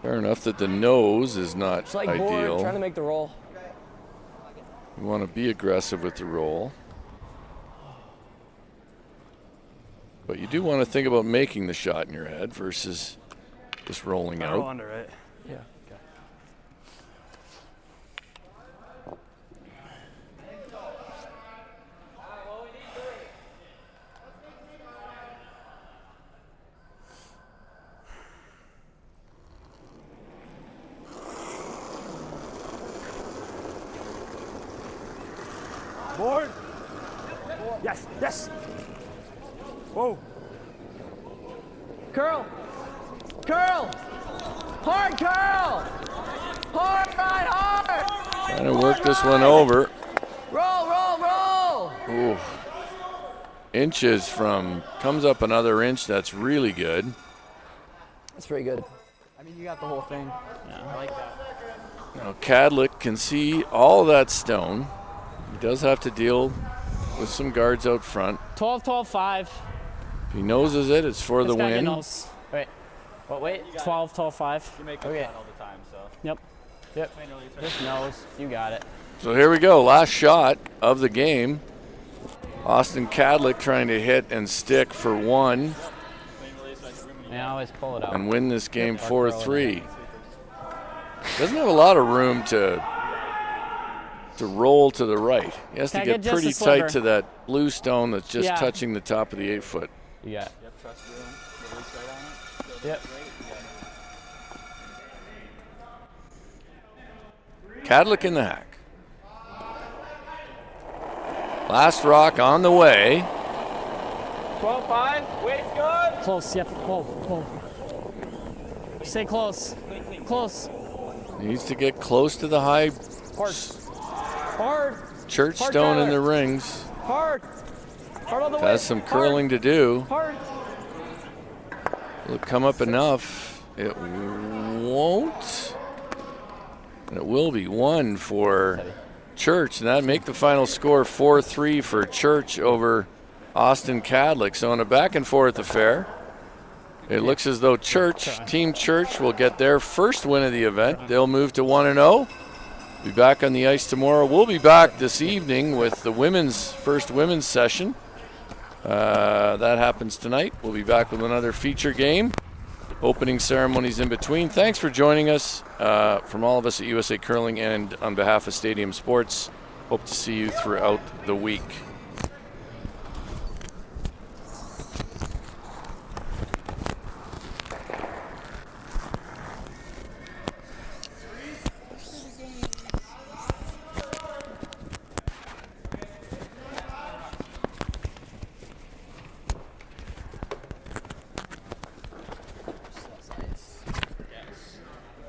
Fair enough that the nose is not It's like ideal. board, trying to make the roll. You want to be aggressive with the roll. But you do want to think about making the shot in your head versus just rolling out. Roll under it. Yeah. Board. Yes, yes. Whoa. Curl. Curl. Hard curl. Hard, right, hard. Trying to work this one over. Roll, roll, roll. Ooh. Inches from, comes up another inch. That's really good. That's pretty good. I mean, you got the whole thing. Yeah, I like that. Now Kadlec can see all that stone. He does have to deal with some guards out front. 12, 12, 5. If he noses it, it's for the This guy win. knows. Wait. What, wait? 12, 12, 5. You make Okay. that all the time, so. Yep. Yep. Just nose. You got it. So here we go, last shot of the game. Austin Kadlec trying to hit and stick for one Yeah, always pull it out. and win this game 4-3. Doesn't have a lot of room to roll to the right. He has to Can I get get just pretty a sliver? tight to that blue stone that's just Yeah. touching the top of the 8-foot. You got it. Yep, trust room. Release right on it. Yep. Kadlec in the hack. Last rock on the way. 12-5. Weight's good. Close, yep. Whoa, whoa. Stay close. Close. Needs to get close to the high Hard. Hard. church Hard stone in Kadlec. the rings. Hard. Hard all the way. Has some curling to do. Hard. Will it come up enough? It won't. And it will be one for Church, and that make the final score 4-3 for Church over Austin Kadlec. So in a back and forth affair, it looks as though Team Church will get their first win of the event. They'll move to 1-0. Be back on the ice tomorrow. We'll be back this evening with the first women's session. That happens tonight. We'll be back with another feature game. Opening ceremonies in between. Thanks for joining us from all of us at USA Curling and on behalf of Stadium Sports. Hope to see you throughout the week.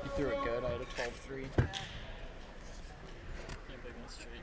You threw it good. I had a 12-3. Can't pick one straight.